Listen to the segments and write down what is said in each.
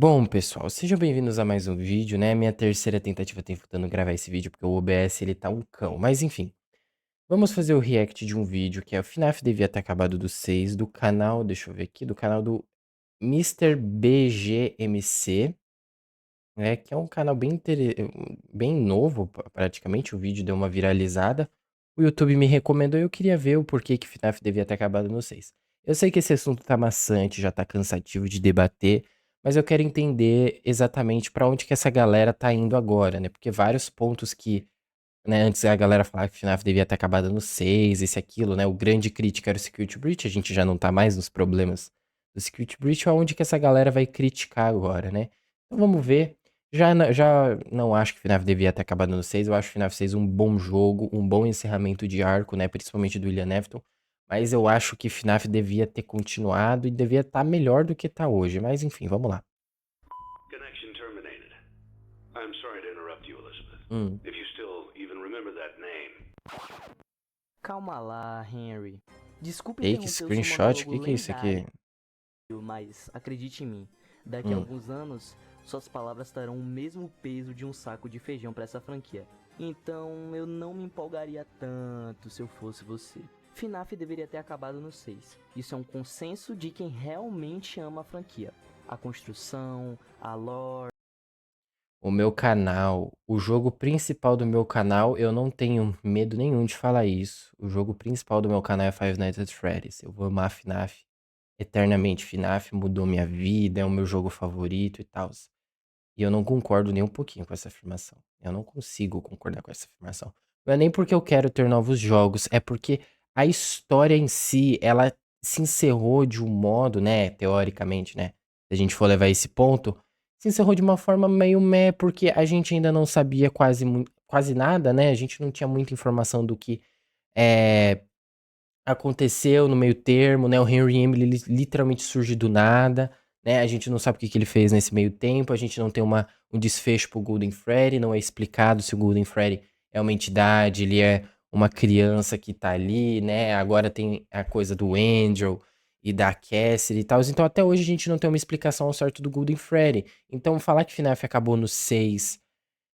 Bom, pessoal, sejam bem-vindos a mais um vídeo, né? Minha terceira tentativa tentando gravar esse vídeo, porque o OBS ele tá um cão. Mas enfim, vamos fazer o react de um vídeo que é o FNAF devia ter acabado do 6 do canal, deixa eu ver aqui, do canal do Mister BGMC, né? Que é um canal bem novo, praticamente. O vídeo deu uma viralizada. O YouTube me recomendou e eu queria ver o porquê que FNAF devia ter acabado no 6. Eu sei que esse assunto tá maçante, já tá cansativo de debater, mas eu quero entender exatamente pra onde que essa galera tá indo agora, né? Porque vários pontos que, né, antes a galera falava que FNAF devia ter acabado no 6, esse aquilo, né? O grande crítico era o Security Breach, a gente já não tá mais nos problemas do Security Breach, aonde que essa galera vai criticar agora, né? Então vamos ver. Já não acho que FNAF devia ter acabado no 6, eu acho FNAF 6 um bom jogo, um bom encerramento de arco, né? Principalmente do William Afton. Mas eu acho que FNAF devia ter continuado e devia estar melhor do que tá hoje. Mas enfim, vamos lá. Connection terminated. I'm sorry to interrupt you, Elizabeth. Hum. If you still even remember that name. Calma lá, Henry. Desculpe Fake interromper o seu screenshot? O monólogo que que é isso lendário, aqui? mas acredite em mim, daqui a Hum. alguns anos, suas palavras terão o mesmo peso de um saco de feijão para essa franquia. Então eu não me empolgaria tanto se eu fosse você. FNAF deveria ter acabado no 6. Isso é um consenso de quem realmente ama a franquia. A construção, a lore. O meu canal, o jogo principal do meu canal, eu não tenho medo nenhum de falar isso. O jogo principal do meu canal é Five Nights at Freddy's. Eu vou amar FNAF eternamente. FNAF mudou minha vida, é o meu jogo favorito e tal. E eu não concordo nem um pouquinho com essa afirmação. Eu não consigo concordar com essa afirmação. Não é nem porque eu quero ter novos jogos, é porque a história em si, ela se encerrou de um modo, né, teoricamente, né, se a gente for levar esse ponto, se encerrou de uma forma meio meh, porque a gente ainda não sabia quase nada, né, a gente não tinha muita informação do que é, aconteceu no meio termo, né? O Henry Emily literalmente surge do nada, né? A gente não sabe o que ele fez nesse meio tempo, a gente não tem um desfecho pro Golden Freddy, não é explicado se o Golden Freddy é uma entidade, ele é uma criança que tá ali, né? Agora tem a coisa do Angel e da Cassidy e tal. Então até hoje a gente não tem uma explicação ao certo do Golden Freddy. Então falar que FNAF acabou no 6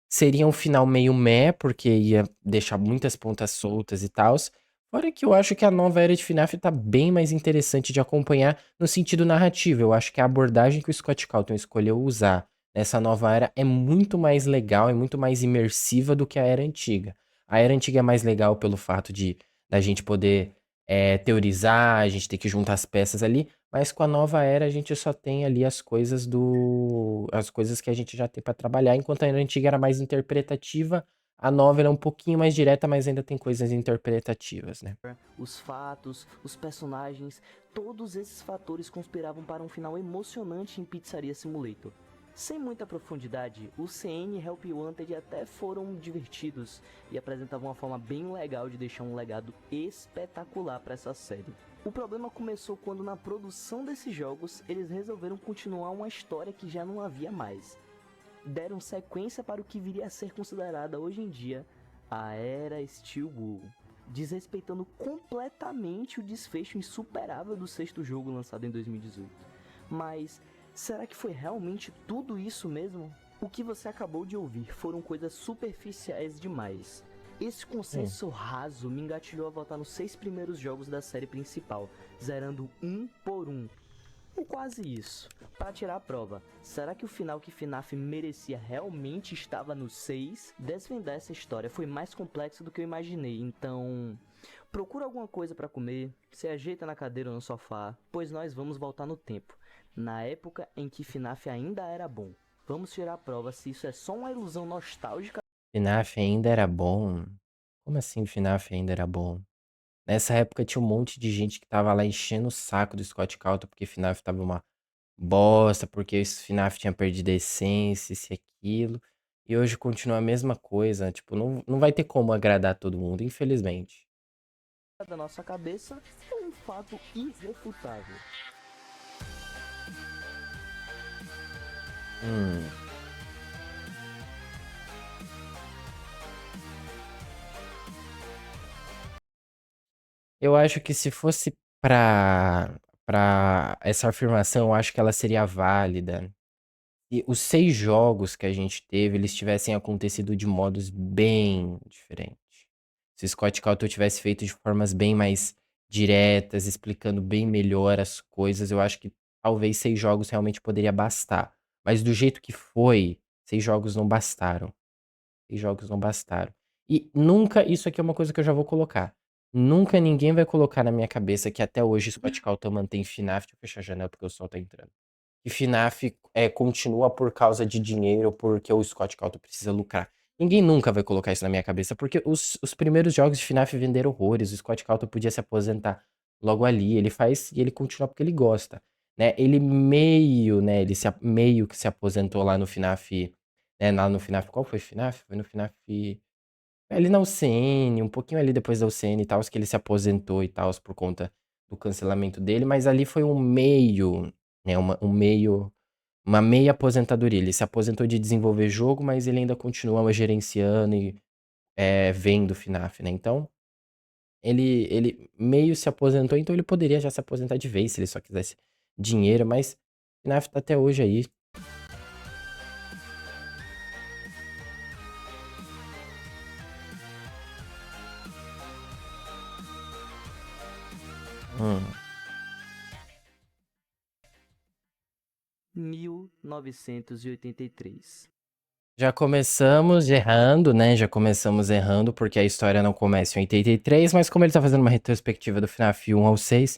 seria um final meio meh, porque ia deixar muitas pontas soltas e tals. Fora que eu acho que a nova era de FNAF tá bem mais interessante de acompanhar no sentido narrativo. Eu acho que a abordagem que o Scott Cawthon escolheu usar nessa nova era é muito mais legal, é muito mais imersiva do que a era antiga. A era antiga é mais legal pelo fato de da gente poder teorizar, a gente ter que juntar as peças ali, mas com a nova era a gente só tem ali as coisas que a gente já tem pra trabalhar, enquanto a era antiga era mais interpretativa, a nova era um pouquinho mais direta, mas ainda tem coisas interpretativas, né. Os fatos, os personagens, todos esses fatores conspiravam para um final emocionante em Pizzaria Simulator. Sem muita profundidade, o CN e Help Wanted até foram divertidos e apresentavam uma forma bem legal de deixar um legado espetacular para essa série. O problema começou quando na produção desses jogos eles resolveram continuar uma história que já não havia mais. Deram sequência para o que viria a ser considerada hoje em dia a Era Steel Wool, desrespeitando completamente o desfecho insuperável do sexto jogo lançado em 2018. Mas será que foi realmente tudo isso mesmo? O que você acabou de ouvir foram coisas superficiais demais. Esse consenso raso me engatilhou a voltar nos 6 primeiros jogos da série principal, zerando um por um. Ou quase isso. Para tirar a prova, será que o final que FNAF merecia realmente estava no 6? Desvendar essa história foi mais complexo do que eu imaginei, então procura alguma coisa para comer, se ajeita na cadeira ou no sofá, pois nós vamos voltar no tempo, na época em que FNAF ainda era bom. Vamos tirar a prova se isso é só uma ilusão nostálgica. FNAF ainda era bom? Como assim FNAF ainda era bom? Nessa época tinha um monte de gente que estava lá enchendo o saco do Scott Cawthon porque FNAF estava uma bosta, porque esse FNAF tinha perdido a essência, isso e aquilo. E hoje continua a mesma coisa, tipo, não vai ter como agradar todo mundo, infelizmente. Da nossa cabeça é um fato irrefutável. Hum. Eu acho que se fosse pra essa afirmação, eu acho que ela seria válida. E os 6 jogos que a gente teve, eles tivessem acontecido de modos bem diferentes. Se Scott Cawthon tivesse feito de formas bem mais diretas, explicando bem melhor as coisas, eu acho que talvez 6 jogos realmente poderia bastar. Mas do jeito que foi, 6 jogos não bastaram. 6 jogos não bastaram. E nunca, isso aqui é uma coisa que eu já vou colocar. Nunca ninguém vai colocar na minha cabeça que até hoje Scott Cawthon mantém FNAF. Deixa eu fechar a janela porque o sol tá entrando. Que FNAF continua por causa de dinheiro, porque o Scott Cawthon precisa lucrar. Ninguém nunca vai colocar isso na minha cabeça, porque os primeiros jogos de FNAF venderam horrores. O Scott Cawthon podia se aposentar logo ali. Ele faz e ele continua porque ele gosta, né? Ele meio, né? Meio que se aposentou lá no FNAF, né? Lá no FNAF, qual foi o FNAF? Foi no FNAF ali na UCN, um pouquinho ali depois da UCN e tal, que ele se aposentou e tal, por conta do cancelamento dele, mas ali foi um meio, né? Uma meia aposentadoria. Ele se aposentou de desenvolver jogo, mas ele ainda continua gerenciando e vendo FNAF, né? Então, ele meio se aposentou, então ele poderia já se aposentar de vez, se ele só quisesse dinheiro, mas FNAF tá até hoje aí. Hum. 1983. Já começamos errando, né? Já começamos errando, porque a história não começa em 83, mas como ele tá fazendo uma retrospectiva do FNAF 1 ao 6,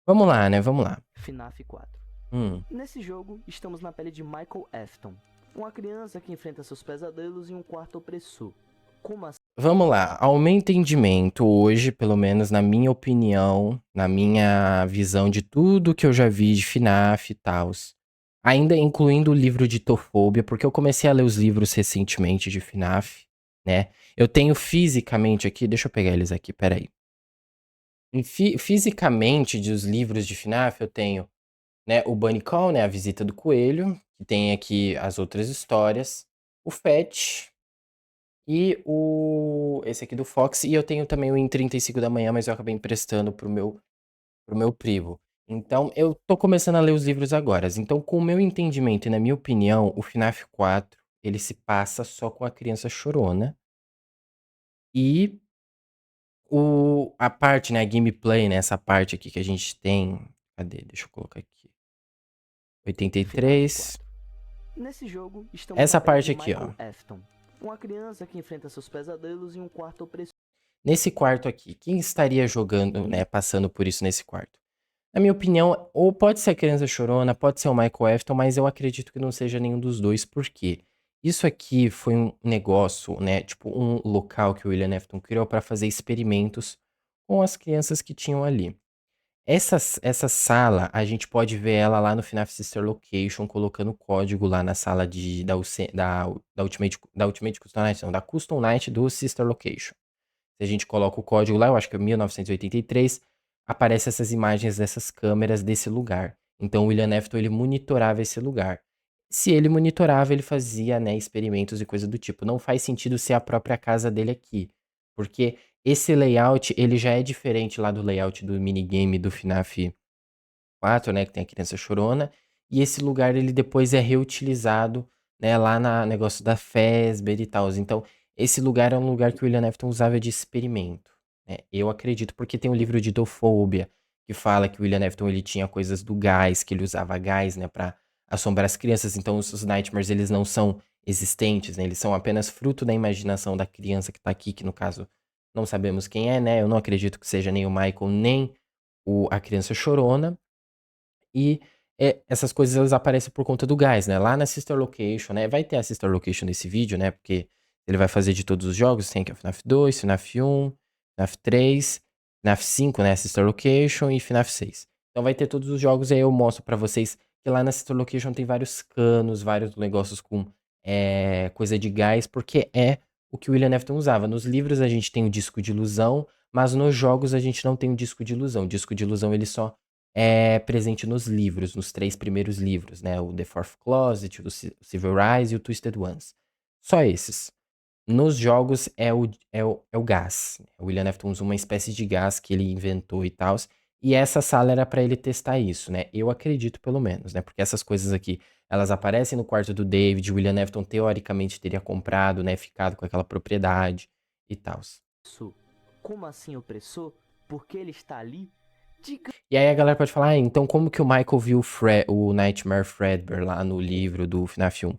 vamos lá, né? Vamos lá. FNAF 4. Hum. Nesse jogo, estamos na pele de Michael Afton, uma criança que enfrenta seus pesadelos em um quarto opressor. Como assim? Vamos lá. Ao meu entendimento, hoje, pelo menos na minha opinião, na minha visão de tudo que eu já vi de FNAF e tal, ainda incluindo o livro de Tofobia, porque eu comecei a ler os livros recentemente de FNAF, né? Eu tenho fisicamente aqui, deixa eu pegar eles aqui, peraí. Fisicamente, dos livros de FNAF, eu tenho, né, o Bunny Call, né, a visita do coelho, que tem aqui as outras histórias, o Fetch e esse aqui do Fox, e eu tenho também o Em 35 da Manhã, mas eu acabei emprestando pro meu primo. Então, eu tô começando a ler os livros agora. Então, com o meu entendimento e na minha opinião, o FNAF 4, ele se passa só com a criança chorona. E a parte, né, a gameplay, né, essa parte aqui que a gente tem. Cadê? Deixa eu colocar aqui. 83. Nesse jogo, estamos Essa na pele parte de aqui, ó. Michael Afton, uma criança que enfrenta seus pesadelos em um quarto opressor. Nesse quarto aqui, quem estaria jogando, né, passando por isso nesse quarto? Na minha opinião, ou pode ser a criança chorona, pode ser o Michael Afton, mas eu acredito que não seja nenhum dos dois, porque isso aqui foi um negócio, né, tipo um local que o William Afton criou para fazer experimentos com as crianças que tinham ali. Essa sala, a gente pode ver ela lá no FNAF Sister Location, colocando o código lá na sala da Ultimate Custom Night, não, da Custom Night do Sister Location. Se a gente coloca o código lá, eu acho que é 1983, aparece essas imagens dessas câmeras desse lugar. Então o William Afton, ele monitorava esse lugar. Se ele monitorava, ele fazia, né, experimentos e coisa do tipo. Não faz sentido ser a própria casa dele aqui, porque esse layout, ele já é diferente lá do layout do minigame do FNAF 4, né, que tem a criança chorona, e esse lugar ele depois é reutilizado, né, lá na negócio da Fazbear e tal. Então, esse lugar é um lugar que o William Afton usava de experimento, né? Eu acredito, porque tem um livro de Dofobia que fala que o William Afton ele tinha coisas do gás, que ele usava gás, né, para assombrar as crianças. Então, os nightmares eles não são existentes, né? Eles são apenas fruto da imaginação da criança que tá aqui, que no caso não sabemos quem é, né? Eu não acredito que seja nem o Michael, nem a criança chorona. E essas coisas elas aparecem por conta do gás, né? Lá na Sister Location, né? Vai ter a Sister Location nesse vídeo, né? Porque ele vai fazer de todos os jogos. Tem aqui o FNAF 2, FNAF 1, FNAF 3, FNAF 5, né? Sister Location e FNAF 6. Então vai ter todos os jogos e aí eu mostro pra vocês que lá na Sister Location tem vários canos, vários negócios com coisa de gás, porque é o que o William Afton usava. Nos livros a gente tem o disco de ilusão, mas nos jogos a gente não tem o disco de ilusão. O disco de ilusão ele só presente nos livros, nos 3 primeiros livros, né? O The Fourth Closet, o Silver Rise e o Twisted Ones. Só esses. Nos jogos é o gás. O William Afton usa uma espécie de gás que ele inventou e tal. E essa sala era pra ele testar isso, né? Eu acredito pelo menos, né? Porque essas coisas aqui, elas aparecem no quarto do David, o William Afton teoricamente teria comprado, né? Ficado com aquela propriedade e tal. Isso. Como assim opressor? Porque ele está ali? E aí a galera pode falar, então como que o Michael viu o Nightmare Fredbear lá no livro do FNAF 1?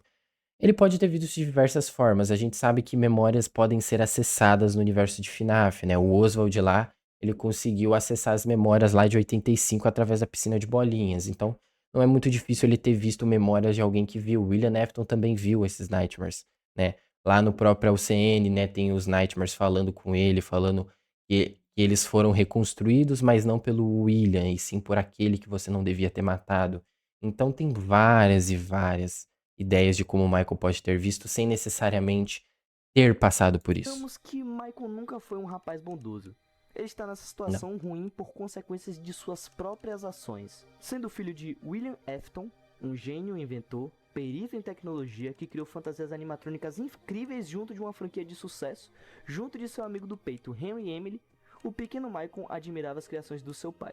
Ele pode ter visto de diversas formas. A gente sabe que memórias podem ser acessadas no universo de FNAF, né? O Oswald lá, ele conseguiu acessar as memórias lá de 85 através da piscina de bolinhas. Então, não é muito difícil ele ter visto memórias de alguém que viu. William Afton também viu esses Nightmares, né? Lá no próprio LCN, né, tem os Nightmares falando com ele, falando que eles foram reconstruídos, mas não pelo William, e sim por aquele que você não devia ter matado. Então tem várias e várias ideias de como o Michael pode ter visto sem necessariamente ter passado por isso. Digamos que Michael nunca foi um rapaz bondoso. Ele está nessa Não. situação ruim por consequências de suas próprias ações. Sendo filho de William Afton, um gênio inventor, perito em tecnologia que criou fantasias animatrônicas incríveis junto de uma franquia de sucesso, junto de seu amigo do peito Henry Emily, o pequeno Michael admirava as criações do seu pai.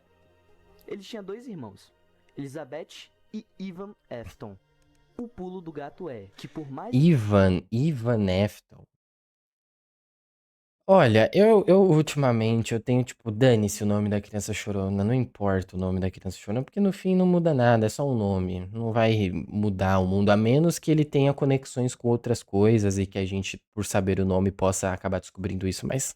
Ele tinha 2 irmãos, Elizabeth e Ivan Afton. O pulo do gato é que por mais Ivan Afton. Olha, eu ultimamente eu tenho tipo, dane-se o nome da criança chorona, não importa o nome da criança chorona, porque no fim não muda nada, é só um nome, não vai mudar o mundo, a menos que ele tenha conexões com outras coisas e que a gente, por saber o nome, possa acabar descobrindo isso, mas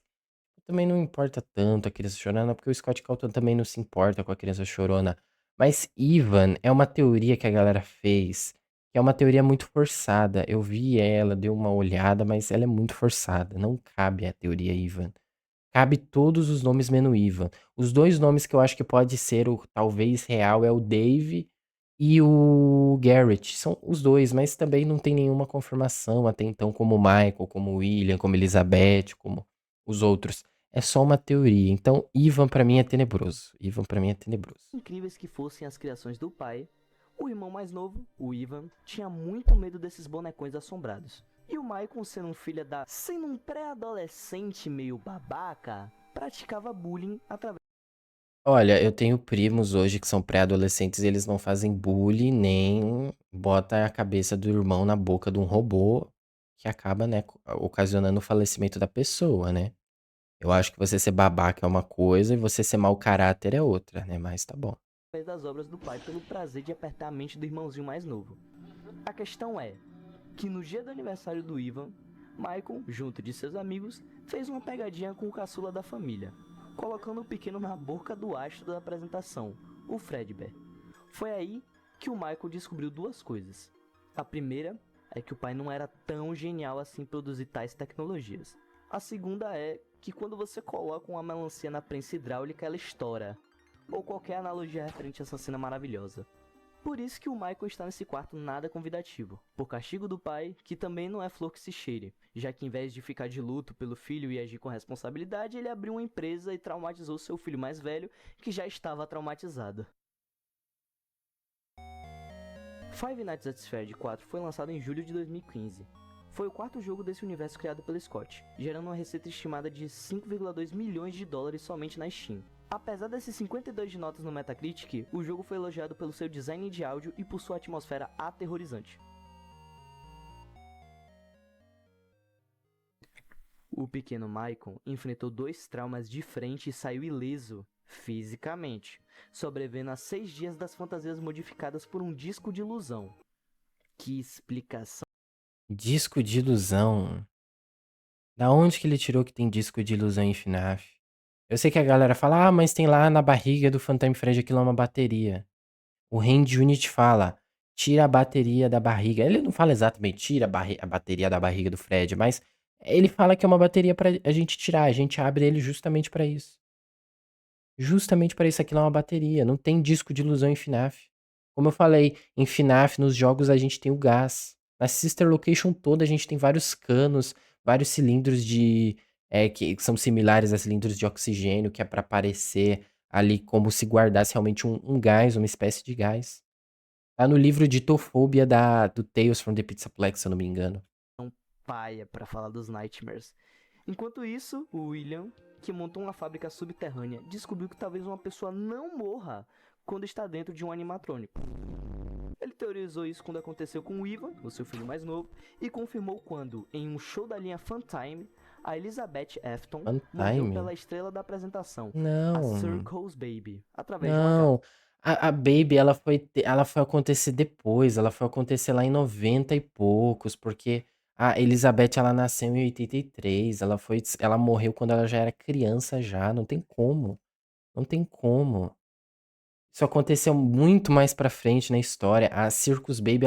também não importa tanto a criança chorona, porque o Scott Calton também não se importa com a criança chorona. Mas Ivan é uma teoria que a galera fez, que é uma teoria muito forçada. Eu vi ela, dei uma olhada, mas ela é muito forçada. Não cabe a teoria Ivan. Cabe todos os nomes menos Ivan. Os 2 nomes que eu acho que pode ser o talvez real é o Dave e o Garrett. São os 2, mas também não tem nenhuma confirmação até então, como o Michael, como o William, como Elizabeth, como os outros. É só uma teoria. Então, Ivan pra mim é tenebroso. Ivan pra mim é tenebroso. incríveis que fossem as criações do pai, o irmão mais novo, o Ivan, tinha muito medo desses bonecões assombrados. E o Michael, sendo um pré-adolescente meio babaca, praticava bullying através Olha, eu tenho primos hoje que são pré-adolescentes e eles não fazem bullying nem bota a cabeça do irmão na boca de um robô que acaba, né, ocasionando o falecimento da pessoa, né? Eu acho que você ser babaca é uma coisa e você ser mau caráter é outra, né? Mas tá bom. das obras do pai pelo prazer de apertar a mente do irmãozinho mais novo. A questão é que no dia do aniversário do Ivan, Michael, junto de seus amigos, fez uma pegadinha com o caçula da família, colocando o pequeno na boca do astro da apresentação, o Fredbear. Foi aí que o Michael descobriu 2 coisas. A primeira é que o pai não era tão genial assim em produzir tais tecnologias. A segunda é que quando você coloca uma melancia na prensa hidráulica, ela estoura. Ou qualquer analogia referente a essa cena maravilhosa. Por isso que o Michael está nesse quarto nada convidativo, por castigo do pai, que também não é flor que se cheire, já que em vez de ficar de luto pelo filho e agir com responsabilidade, ele abriu uma empresa e traumatizou seu filho mais velho, que já estava traumatizado. Five Nights at Freddy's 4 foi lançado em julho de 2015. Foi o 4º jogo desse universo criado pelo Scott, gerando uma receita estimada de 5,2 milhões de dólares somente na Steam. Apesar desses 52 de notas no Metacritic, o jogo foi elogiado pelo seu design de áudio e por sua atmosfera aterrorizante. O pequeno Michael enfrentou 2 traumas de frente e saiu ileso, fisicamente, sobrevivendo a 6 dias das fantasias modificadas por um disco de ilusão. Que explicação Disco de ilusão. Da onde que ele tirou que tem disco de ilusão em FNAF? Eu sei que a galera fala, ah, mas tem lá na barriga do Phantom Fred aquilo é uma bateria. O Hand Unit fala, tira a bateria da barriga. Ele não fala exatamente, tira a bateria da barriga do Fred, mas ele fala que é uma bateria pra a gente tirar. A gente abre ele justamente pra isso. Justamente pra isso, aquilo é uma bateria. Não tem disco de ilusão em FNAF. Como eu falei, em FNAF, nos jogos, a gente tem o gás. Na Sister Location toda, a gente tem vários canos, vários cilindros de. Que são similares a cilindros de oxigênio, que é pra parecer ali como se guardasse realmente um gás, uma espécie de gás. Tá no livro de Tofobia do Tales from the Pizzaplex, se eu não me engano. paia para falar dos Nightmares. Enquanto isso, o William, que montou uma fábrica subterrânea, descobriu que talvez uma pessoa não morra quando está dentro de um animatrônico. Ele teorizou isso quando aconteceu com o Ivan, o seu filho mais novo, e confirmou quando, em um show da linha Funtime, a Elizabeth Afton morreu Funtime? pela estrela da apresentação, a Não, Circle's Baby, através de uma gata. não. A Baby, ela foi acontecer depois, ela foi acontecer lá em 90 e poucos, porque a Elizabeth, ela nasceu em 83, ela morreu quando ela já era criança já, não tem como, não tem como. Isso aconteceu muito mais pra frente na história. A Circus Baby,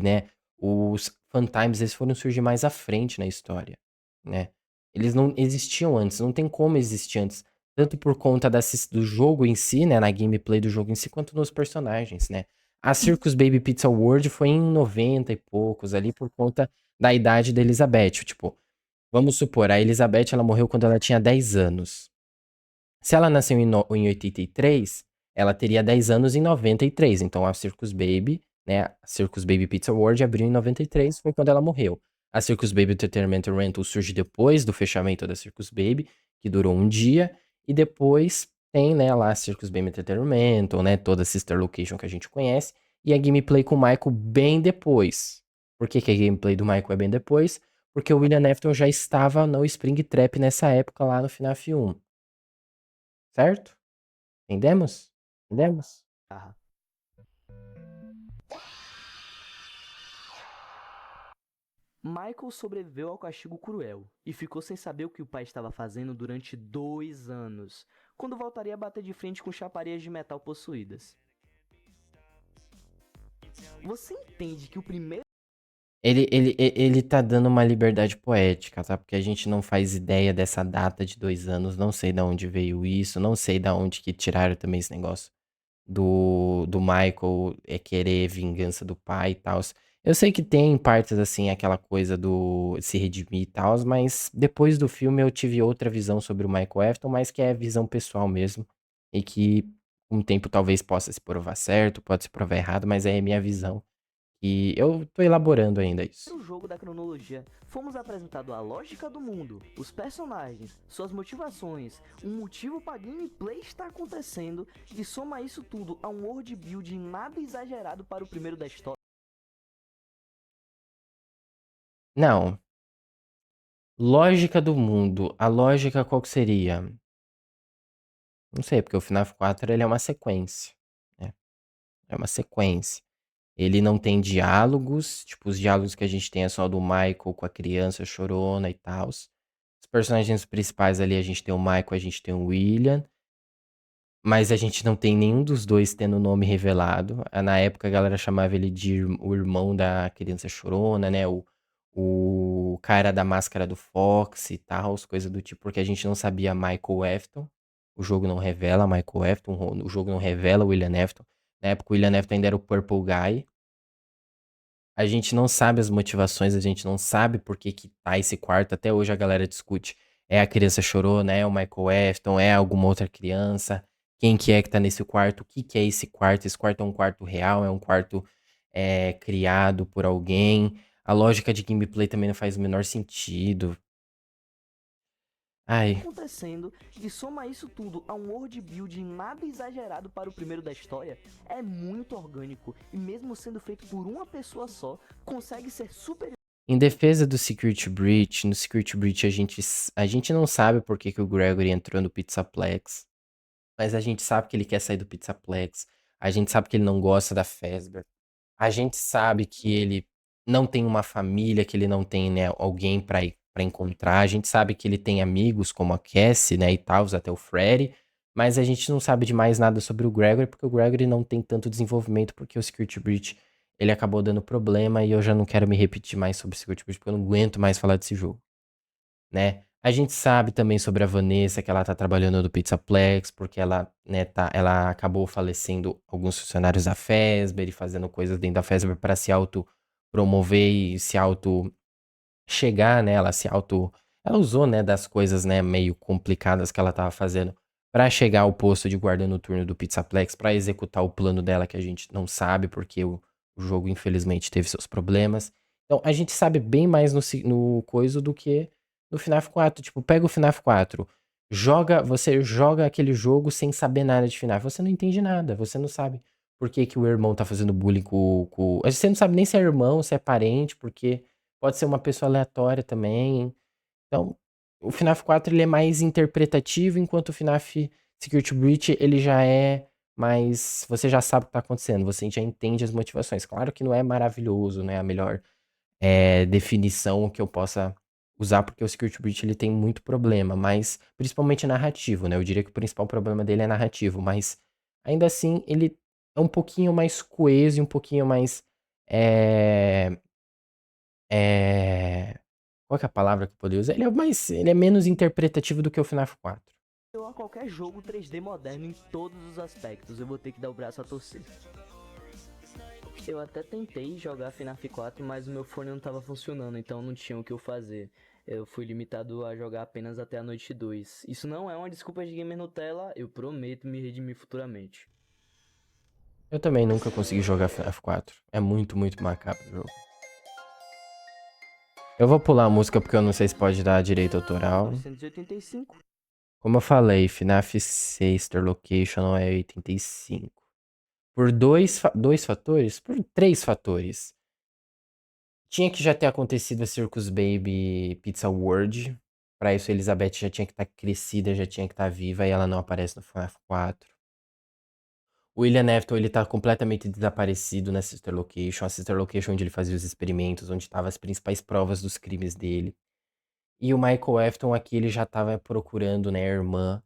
né? Os Funtimes, eles foram surgir mais à frente na história, né? Eles não existiam antes, não tem como existir antes, tanto por conta do jogo em si, né, na gameplay do jogo em si, quanto nos personagens, né? A Circus Baby Pizza World foi em 90 e poucos ali por conta da idade da Elizabeth, tipo, vamos supor, a Elizabeth ela morreu quando ela tinha 10 anos. Se ela nasceu em 83, ela teria 10 anos em 93. Então a Circus Baby, né? A Circus Baby Pizza World abriu em 93, foi quando ela morreu. A Circus Baby Entertainment Rental surge depois do fechamento da Circus Baby, que durou um dia, e depois tem, né, lá a Circus Baby Entertainment, né, toda a sister location que a gente conhece, e a gameplay com o Michael bem depois. Por que, que a gameplay do Michael é bem depois? Porque o William Afton já estava no Spring Trap nessa época lá no FNAF 1. Certo? Entendemos? Entendemos? Ah. Michael sobreviveu ao castigo cruel e ficou sem saber o que o pai estava fazendo durante 2 anos, quando voltaria a bater de frente com chaparias de metal possuídas. Você entende que o primeiro Ele tá dando uma liberdade poética, tá? Porque a gente não faz ideia dessa data de 2 anos, não sei de onde veio isso, não sei de onde que tiraram também esse negócio do Michael querer vingança do pai e tal. Eu sei que tem partes assim, aquela coisa do se redimir e tal, mas depois do filme eu tive outra visão sobre o Michael Afton, mas que é visão pessoal mesmo, e que com o tempo talvez possa se provar certo, pode se provar errado, mas é a minha visão. E eu tô elaborando ainda isso. jogo da cronologia, fomos apresentados a lógica do mundo, os personagens, suas motivações, um motivo para gameplay estar acontecendo, e soma isso tudo a um world building nada exagerado para o primeiro da história. Não. Lógica do mundo. A lógica qual que seria? Não sei, porque o FNAF 4 ele é uma sequência, né? É uma sequência. Ele não tem diálogos, tipo, os diálogos que a gente tem é só do Michael com a criança chorona e tal. Os personagens principais ali, a gente tem o Michael, a gente tem o William, mas a gente não tem nenhum dos dois tendo o nome revelado. Na época a galera chamava ele de o irmão da criança chorona, né? O cara da máscara do Fox e tal, coisas do tipo, porque a gente não sabia Michael Afton. O jogo não revela Michael Afton, o jogo não revela William Afton. Na época o William Afton ainda era o Purple Guy. A gente não sabe as motivações, a gente não sabe por que que tá esse quarto. Até hoje a galera discute. É a criança chorona, é o Michael Afton, é alguma outra criança? Quem que tá nesse quarto? O que que é esse quarto? Esse quarto é um quarto real? É um quarto criado por alguém? A lógica de gameplay também não faz o menor sentido. Ai, Acontecendo, e soma isso tudo a um world building nada exagerado para o primeiro da história, é muito orgânico e mesmo sendo feito por uma pessoa só, consegue ser super. em defesa do Security Breach, no Security Breach a gente não sabe por que que o Gregory entrou no Pizzaplex. Mas a gente sabe que ele quer sair do Pizzaplex. A gente sabe que ele não gosta da Fazbear. A gente sabe que ele não tem uma família, que ele não tem, né, alguém pra encontrar. A gente sabe que ele tem amigos como a Cassie, né, e tal, até o Freddy. Mas a gente não sabe de mais nada sobre o Gregory, porque o Gregory não tem tanto desenvolvimento, porque o Security Breach, ele acabou dando problema e eu já não quero me repetir mais sobre o Security Breach, porque eu não aguento mais falar desse jogo, né? A gente sabe também sobre a Vanessa, que ela tá trabalhando no Pizzaplex, porque ela, né, ela acabou falecendo alguns funcionários da Fazbear e fazendo coisas dentro da Fazbear para se auto-promover e se auto-chegar, né? Ela usou, né, das coisas, né, meio complicadas que ela tava fazendo para chegar ao posto de guarda noturno do Pizzaplex, para executar o plano dela, que a gente não sabe, porque o jogo, infelizmente, teve seus problemas. Então, a gente sabe bem mais no coisa do que no FNAF 4. Tipo, pega o FNAF 4, você joga aquele jogo sem saber nada de FNAF. Você não entende nada, você não sabe por que que o irmão tá fazendo bullying com. Você não sabe nem se é irmão, se é parente, porque pode ser uma pessoa aleatória também. Então, o FNAF 4 ele é mais interpretativo, enquanto o FNAF Security Breach ele já é mais. Você já sabe o que tá acontecendo, você já entende as motivações. Claro que não é maravilhoso, não é a melhor definição que eu possa usar, porque o Security Breach ele tem muito problema, mas principalmente narrativo, né? Eu diria que o principal problema dele é narrativo, mas ainda assim ele é um pouquinho mais coeso e um pouquinho mais. É, é, qual que é a palavra que eu poderia usar? Ele é menos interpretativo do que o FNAF 4. A qualquer jogo 3D moderno em todos os aspectos, eu vou ter que dar o braço a torcer. Eu até tentei jogar FNAF 4, mas o meu fone não estava funcionando, então não tinha o que eu fazer. Eu fui limitado a jogar apenas até a noite 2. Isso não é uma desculpa de gamer Nutella, eu prometo me redimir futuramente. Eu também nunca consegui jogar FNAF 4. É muito, muito macabro o jogo. Eu vou pular a música porque eu não sei se pode dar direito autoral. 1985. Como eu falei, FNAF 6 Star Location não é 85. Por dois fatores? Por 3 fatores. Tinha que já ter acontecido a Circus Baby Pizza World. Pra isso, a Elizabeth já tinha que estar crescida, já tinha que estar viva, e ela não aparece no FNAF 4. O William Afton, ele tá completamente desaparecido na Sister Location. A Sister Location onde ele fazia os experimentos, onde estavam as principais provas dos crimes dele. E o Michael Afton aqui, ele já tava procurando, né, a irmã,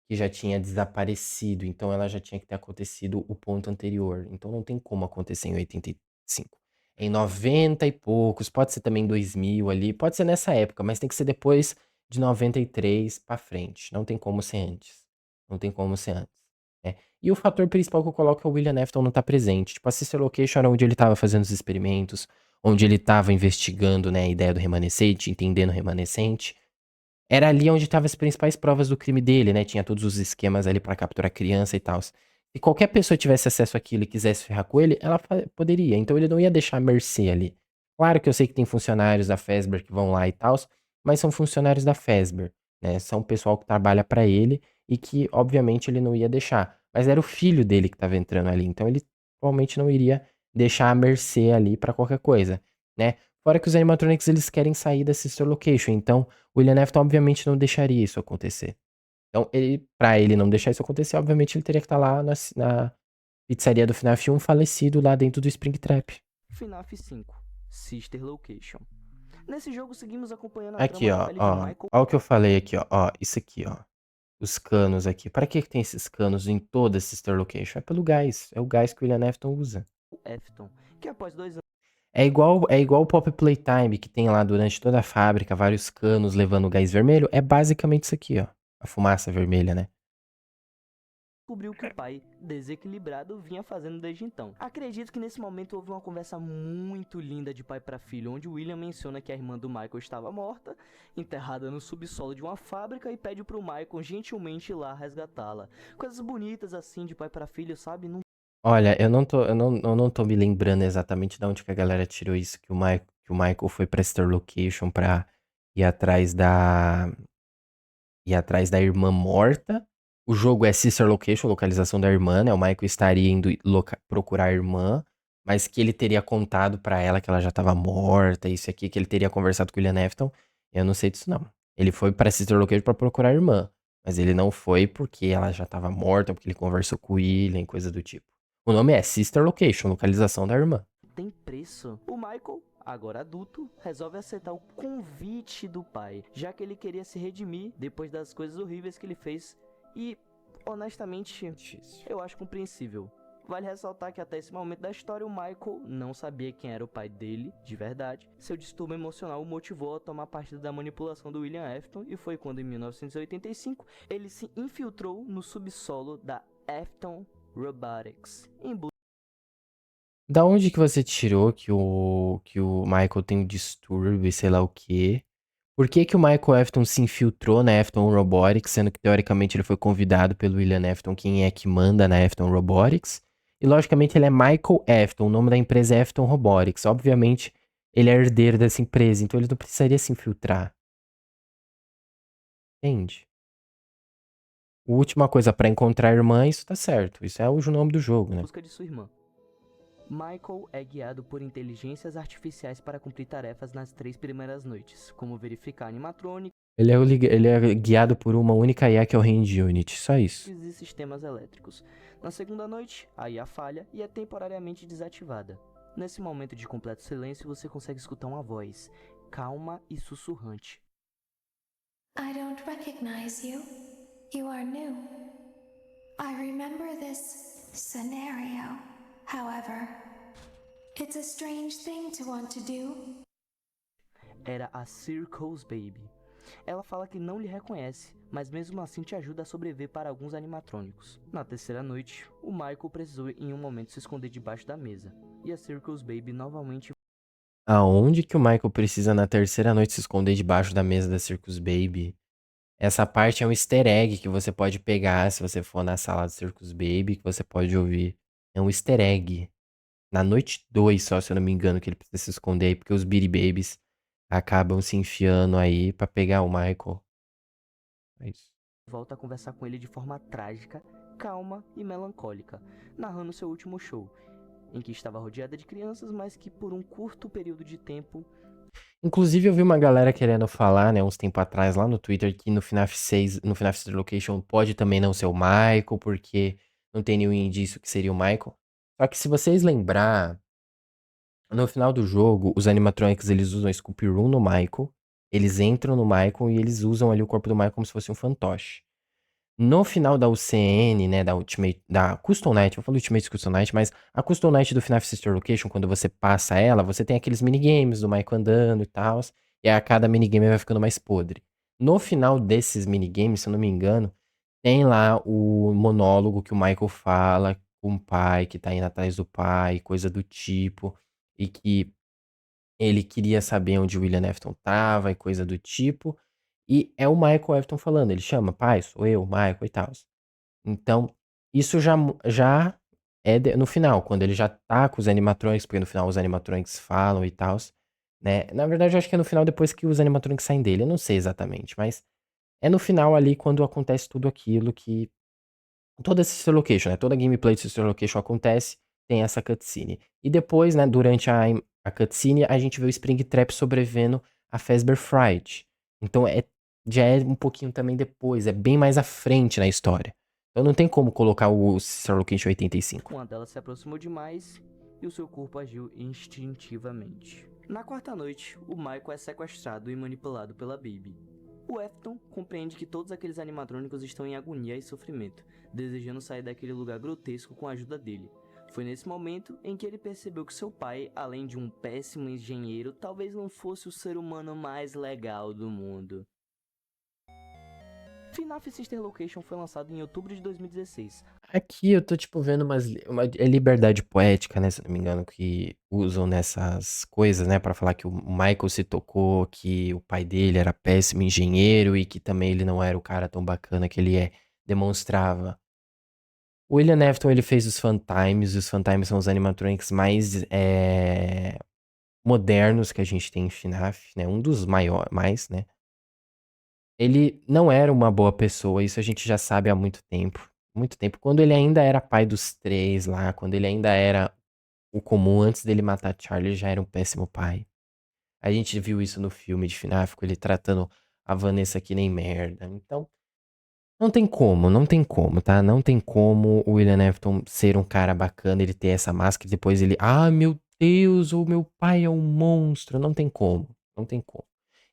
que já tinha desaparecido. Então ela já tinha que ter acontecido o ponto anterior. Então não tem como acontecer em 85. Em 90 e poucos, pode ser também 2000 ali, pode ser nessa época, mas tem que ser depois de 93 pra frente. Não tem como ser antes. Não tem como ser antes. Né? E o fator principal que eu coloco é o William Afton não tá presente. Tipo, a Sister Location era onde ele tava fazendo os experimentos, onde ele tava investigando, né, a ideia do remanescente, entendendo o remanescente. Era ali onde estavam as principais provas do crime dele, né? Tinha todos os esquemas ali pra capturar criança e tal. Se qualquer pessoa tivesse acesso àquilo e quisesse ferrar com ele, ela poderia. Então ele não ia deixar a mercê ali. Claro que eu sei que tem funcionários da Fazbear que vão lá e tal, mas são funcionários da Fazbear, né? São o pessoal que trabalha pra ele e que, obviamente, ele não ia deixar. Mas era o filho dele que tava entrando ali, então ele provavelmente não iria deixar a mercê ali pra qualquer coisa, né? Fora que os animatronics eles querem sair da Sister Location, então o William Afton obviamente não deixaria isso acontecer. Então, pra ele não deixar isso acontecer, obviamente ele teria que estar lá na pizzaria do FNAF 1 falecido lá dentro do Springtrap. FNAF 5, Sister Location. Nesse jogo seguimos acompanhando a Aqui, trama ó, da pele de ó. Michael Ó o que eu falei aqui, ó. Ó, isso aqui, ó. Os canos aqui. Para que tem esses canos em toda a Sister Location? É pelo gás. É o gás que o William Afton usa. Afton, que após 2 anos É igual o Pop Playtime que tem lá durante toda a fábrica, vários canos levando gás vermelho. É basicamente isso aqui, ó. A fumaça vermelha, né? descobriu que o pai, desequilibrado, vinha fazendo desde então. Acredito que nesse momento houve uma conversa muito linda de pai para filho, onde William menciona que a irmã do Michael estava morta, enterrada no subsolo de uma fábrica, e pede pro Michael gentilmente ir lá resgatá-la. Coisas bonitas assim de pai para filho, sabe? Não Olha, eu não tô me lembrando exatamente de onde que a galera tirou isso, que o Michael foi pra Sister Location pra ir atrás da irmã morta. O jogo é Sister Location, localização da irmã, né? O Michael estaria indo procurar a irmã, mas que ele teria contado pra ela que ela já tava morta, isso aqui, que ele teria conversado com o William Afton. Eu não sei disso, não. Ele foi pra Sister Location pra procurar a irmã, mas ele não foi porque ela já tava morta, porque ele conversou com o William, coisa do tipo. O nome é Sister Location, localização da irmã. tem preço. O Michael, agora adulto, resolve aceitar o convite do pai, já que ele queria se redimir depois das coisas horríveis que ele fez. E, honestamente, Difícil. eu acho compreensível. Vale ressaltar que até esse momento da história o Michael não sabia quem era o pai dele, de verdade. Seu distúrbio emocional o motivou a tomar partido da manipulação do William Afton, e foi quando em 1985 ele se infiltrou no subsolo da Afton Robotics, em Da onde que você tirou que o Michael tem um distúrbio e sei lá o quê? Por que que o Michael Afton se infiltrou na Afton Robotics, sendo que teoricamente ele foi convidado pelo William Afton, quem é que manda na Afton Robotics? E logicamente ele é Michael Afton, o nome da empresa é Afton Robotics. Obviamente ele é herdeiro dessa empresa, então ele não precisaria se infiltrar. Entende? Última coisa, pra encontrar a irmã, isso tá certo. Isso é o nome do jogo, né? Busca de sua irmã. Michael é guiado por inteligências artificiais para cumprir tarefas nas 3 primeiras noites, como verificar animatrônicos Ele é guiado por uma única IA que é o Hand Unit, só isso. e sistemas elétricos. Na segunda noite, a IA falha e é temporariamente desativada. Nesse momento de completo silêncio, você consegue escutar uma voz, calma e sussurrante. I don't recognize you. You are new. I remember this scenario. However, it's a strange thing to want to do. Era a Circles Baby. Ela fala que não lhe reconhece, mas mesmo assim te ajuda a sobreviver para alguns animatrônicos. Na terceira noite, o Michael precisou em um momento se esconder debaixo da mesa, e a Circles Baby novamente... Aonde que o Michael precisa na terceira noite se esconder debaixo da mesa da Circus Baby? Essa parte é um easter egg que você pode pegar se você for na sala do Circus Baby, que você pode ouvir. É um easter egg. Na noite 2 só, se eu não me engano, que ele precisa se esconder aí, porque os Beady Babies acabam se enfiando aí pra pegar o Michael. É isso. volta a conversar com ele de forma trágica, calma e melancólica, narrando seu último show, em que estava rodeada de crianças, mas que por um curto período de tempo... Inclusive, eu vi uma galera querendo falar, né, uns tempo atrás lá no Twitter, que no FNAF 6, no FNAF Street Location pode também não ser o Michael, porque não tem nenhum indício que seria o Michael. Só que se vocês lembrar, no final do jogo, os animatronics eles usam Scoop Room no Michael, eles entram no Michael e eles usam ali o corpo do Michael como se fosse um fantoche. No final da UCN, né, da Ultimate, da Custom Night, eu falo Ultimate Custom Night, mas a Custom Night do FNAF Sister Location, quando você passa ela, você tem aqueles minigames do Michael andando e tal, e a cada minigame vai ficando mais podre. No final desses minigames, se eu não me engano, tem lá o monólogo que o Michael fala com o pai, que tá indo atrás do pai, coisa do tipo, e que ele queria saber onde o William Afton tava e coisa do tipo. E é o Michael Afton falando, ele chama, pai, sou eu, Michael e tal. Então, isso já é no final, quando ele já tá com os animatronics, porque no final os animatronics falam e tal, né? Na verdade, eu acho que é no final depois que os animatronics saem dele, eu não sei exatamente, mas é no final ali quando acontece tudo aquilo que toda essa Sister Location, né? Toda a gameplay de Sister Location acontece, tem essa cutscene. E depois, né, durante a cutscene, a gente vê o Springtrap sobrevivendo a Fazbear Fright. Então já é um pouquinho também depois, é bem mais à frente na história. Então não tem como colocar o Sister Location 85. Uma delas se aproximou demais e o seu corpo agiu instintivamente. Na quarta noite, o Michael é sequestrado e manipulado pela Baby. O Afton compreende que todos aqueles animatrônicos estão em agonia e sofrimento, desejando sair daquele lugar grotesco com a ajuda dele. Foi nesse momento em que ele percebeu que seu pai, além de um péssimo engenheiro, talvez não fosse o ser humano mais legal do mundo. FNAF Sister Location foi lançado em outubro de 2016. Aqui eu tô, tipo, vendo é liberdade poética, né, se não me engano, que usam nessas coisas, né, pra falar que o Michael se tocou, que o pai dele era péssimo engenheiro e que também ele não era o cara tão bacana que ele demonstrava. O William Afton, ele fez os Funtimes, e os Funtimes são os animatronics mais modernos que a gente tem em FNAF, né, um dos mais, né. Ele não era uma boa pessoa, isso a gente já sabe há muito tempo. Muito tempo. Quando ele ainda era pai dos 3 lá, quando ele ainda era o comum, antes dele matar Charlie, ele já era um péssimo pai. A gente viu isso no filme de FNAF, com ele tratando a Vanessa que nem merda. Então, não tem como, não tem como, tá? Não tem como o William Afton ser um cara bacana, ele ter essa máscara e depois ele, ah, meu Deus, o meu pai é um monstro. Não tem como, não tem como.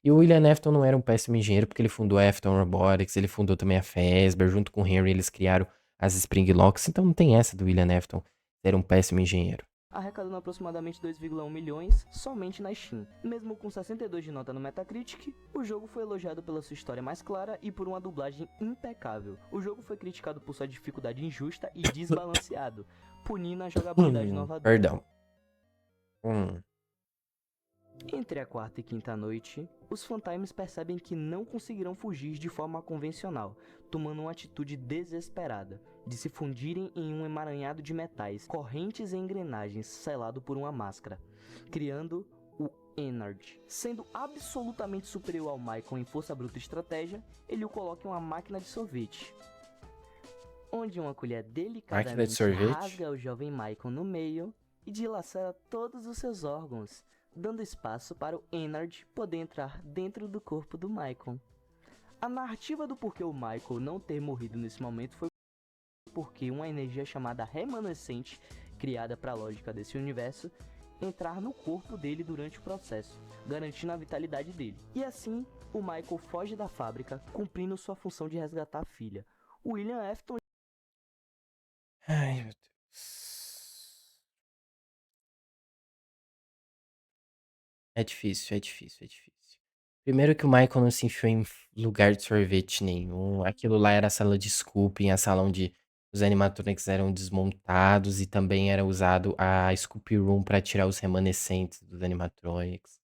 E o William Afton não era um péssimo engenheiro, porque ele fundou a Afton Robotics, ele fundou também a Fazbear, junto com o Henry eles criaram as Springlocks, então não tem essa do William Afton ser um péssimo engenheiro. Arrecadando aproximadamente 2,1 milhões somente na Steam. Mesmo com 62 de nota no Metacritic, o jogo foi elogiado pela sua história mais clara e por uma dublagem impecável. O jogo foi criticado por sua dificuldade injusta e desbalanceado, punindo a jogabilidade inovadora. Perdão. Entre a quarta e quinta noite, os Funtimes percebem que não conseguirão fugir de forma convencional, tomando uma atitude desesperada, de se fundirem em um emaranhado de metais, correntes e engrenagens selado por uma máscara, criando o Ennard. Sendo absolutamente superior ao Michael em força bruta e estratégia, ele o coloca em uma máquina de sorvete, onde uma colher Máquina de delicadamente sorvete? rasga o jovem Michael no meio e dilacera todos os seus órgãos, dando espaço para o Ennard poder entrar dentro do corpo do Michael. A narrativa do porquê o Michael não ter morrido nesse momento foi porque uma energia chamada remanescente, criada para a lógica desse universo, entrar no corpo dele durante o processo, garantindo a vitalidade dele. E assim, o Michael foge da fábrica, cumprindo sua função de resgatar a filha. William Afton Ai, meu Deus. É difícil, é difícil, é difícil. Primeiro que o Michael não se enfiou em lugar de sorvete nenhum. Aquilo lá era a sala de scooping, a sala onde os animatronics eram desmontados e também era usado a Scoop Room para tirar os remanescentes dos animatronics.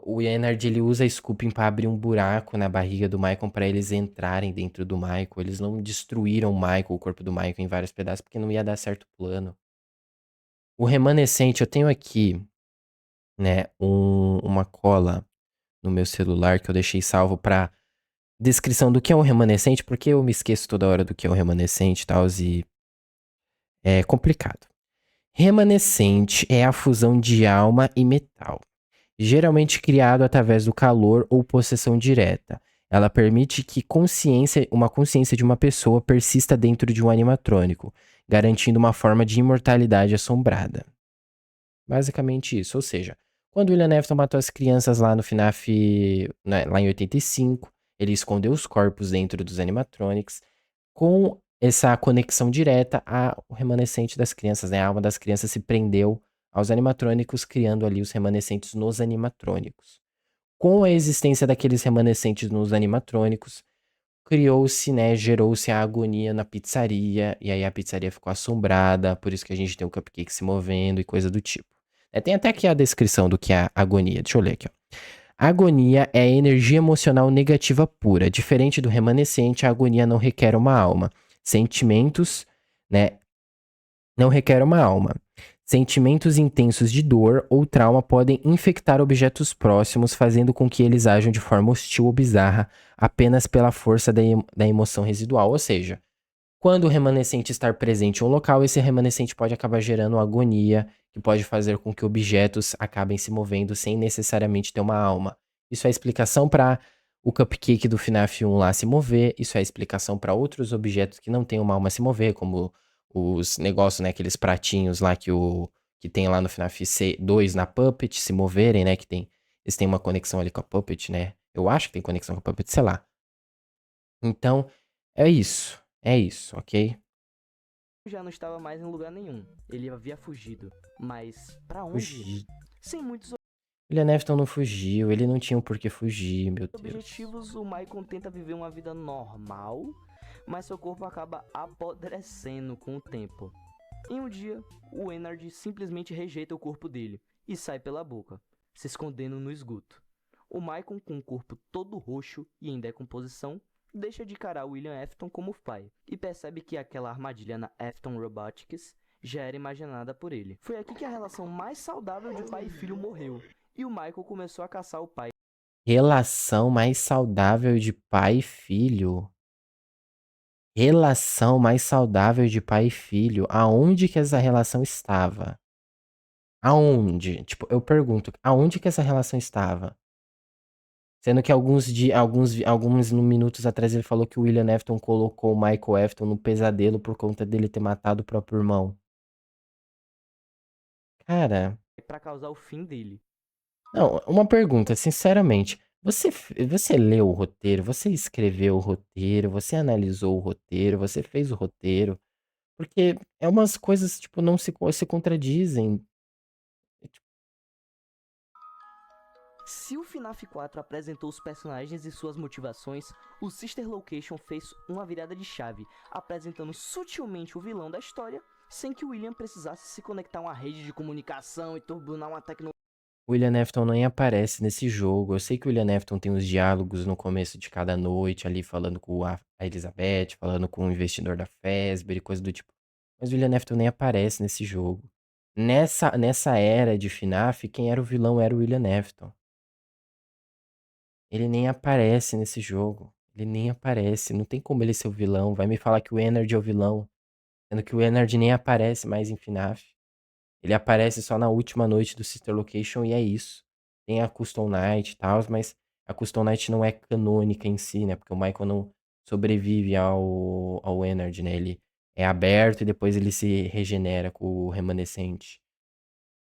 O Ennard, ele usa a Scooping para abrir um buraco na barriga do Michael para eles entrarem dentro do Michael. Eles não destruíram o Michael, o corpo do Michael em vários pedaços porque não ia dar certo o plano. O remanescente, eu tenho aqui, né, uma cola no meu celular que eu deixei salvo para descrição do que é um remanescente, porque eu me esqueço toda hora do que é um remanescente e tal, e é complicado. Remanescente é a fusão de alma e metal, geralmente criado através do calor ou possessão direta. Ela permite que uma consciência de uma pessoa persista dentro de um animatrônico, garantindo uma forma de imortalidade assombrada. Basicamente isso, ou seja, quando o William Afton matou as crianças lá no FNAF, né, lá em 85, ele escondeu os corpos dentro dos animatronics com essa conexão direta ao remanescente das crianças, né? A alma das crianças se prendeu aos animatrônicos, criando ali os remanescentes nos animatrônicos. Com a existência daqueles remanescentes nos animatrônicos, criou-se, né, gerou-se a agonia na pizzaria, e aí a pizzaria ficou assombrada, por isso que a gente tem o cupcake se movendo e coisa do tipo. Tem até aqui a descrição do que é a agonia, deixa eu ler aqui, ó. A agonia é a energia emocional negativa pura. Diferente do remanescente, a agonia não requer uma alma. Sentimentos, né, não requer uma alma. Sentimentos intensos de dor ou trauma podem infectar objetos próximos, fazendo com que eles ajam de forma hostil ou bizarra apenas pela força da emoção residual. Ou seja, quando o remanescente estar presente em um local, esse remanescente pode acabar gerando agonia, que pode fazer com que objetos acabem se movendo sem necessariamente ter uma alma. Isso é a explicação para o cupcake do FNAF 1 lá se mover, isso é a explicação para outros objetos que não têm uma alma se mover, como os negócios, né, aqueles pratinhos lá que tem lá no FNAF 2 na Puppet se moverem, né, eles têm uma conexão ali com a Puppet, né? Eu acho que tem conexão com a Puppet, sei lá. Então, é isso. É isso, ok? já não estava mais em lugar nenhum. Ele havia fugido. Mas pra onde? Fugir. Sem muitos William Afton não fugiu, ele não tinha um porquê fugir, meu Deus. objetivos, o Michael tenta viver uma vida normal, mas seu corpo acaba apodrecendo com o tempo. Em um dia, o Ennard simplesmente rejeita o corpo dele e sai pela boca, se escondendo no esgoto. O Michael, com o corpo todo roxo e em decomposição, deixa de encarar William Afton como pai e percebe que aquela armadilha na Afton Robotics já era imaginada por ele. Foi aqui que a relação mais saudável de pai e filho morreu, e o Michael começou a caçar o pai. Relação mais saudável de pai e filho. Relação mais saudável de pai e filho. Aonde que essa relação estava? Aonde? Tipo, eu pergunto, aonde que essa relação estava? Sendo que alguns minutos atrás ele falou que o William Afton colocou o Michael Afton no pesadelo por conta dele ter matado o próprio irmão. Cara, Para causar o fim dele. não, uma pergunta, sinceramente. Você leu o roteiro, você escreveu o roteiro, você analisou o roteiro, você fez o roteiro? Porque é umas coisas, tipo, não se contradizem. Se o FNAF 4 apresentou os personagens e suas motivações, o Sister Location fez uma virada de chave, apresentando sutilmente o vilão da história, sem que o William precisasse se conectar a uma rede de comunicação e turbinar uma tecnologia. O William Afton nem aparece nesse jogo. Eu sei que o William Afton tem os diálogos no começo de cada noite, ali falando com a Elizabeth, falando com o investidor da Fazbear e coisa do tipo. Mas o William Afton nem aparece nesse jogo. Nessa era de FNAF, quem era o vilão era o William Afton. Ele nem aparece nesse jogo. Ele nem aparece. Não tem como ele ser o vilão. Vai me falar que o Ennard é o vilão. Sendo que o Ennard nem aparece mais em FNAF. Ele aparece só na última noite do Sister Location e é isso. Tem a Custom Night e tal, mas a Custom Night não é canônica em si, né? Porque o Michael não sobrevive ao Ennard, né? Ele é aberto e depois ele se regenera com o remanescente.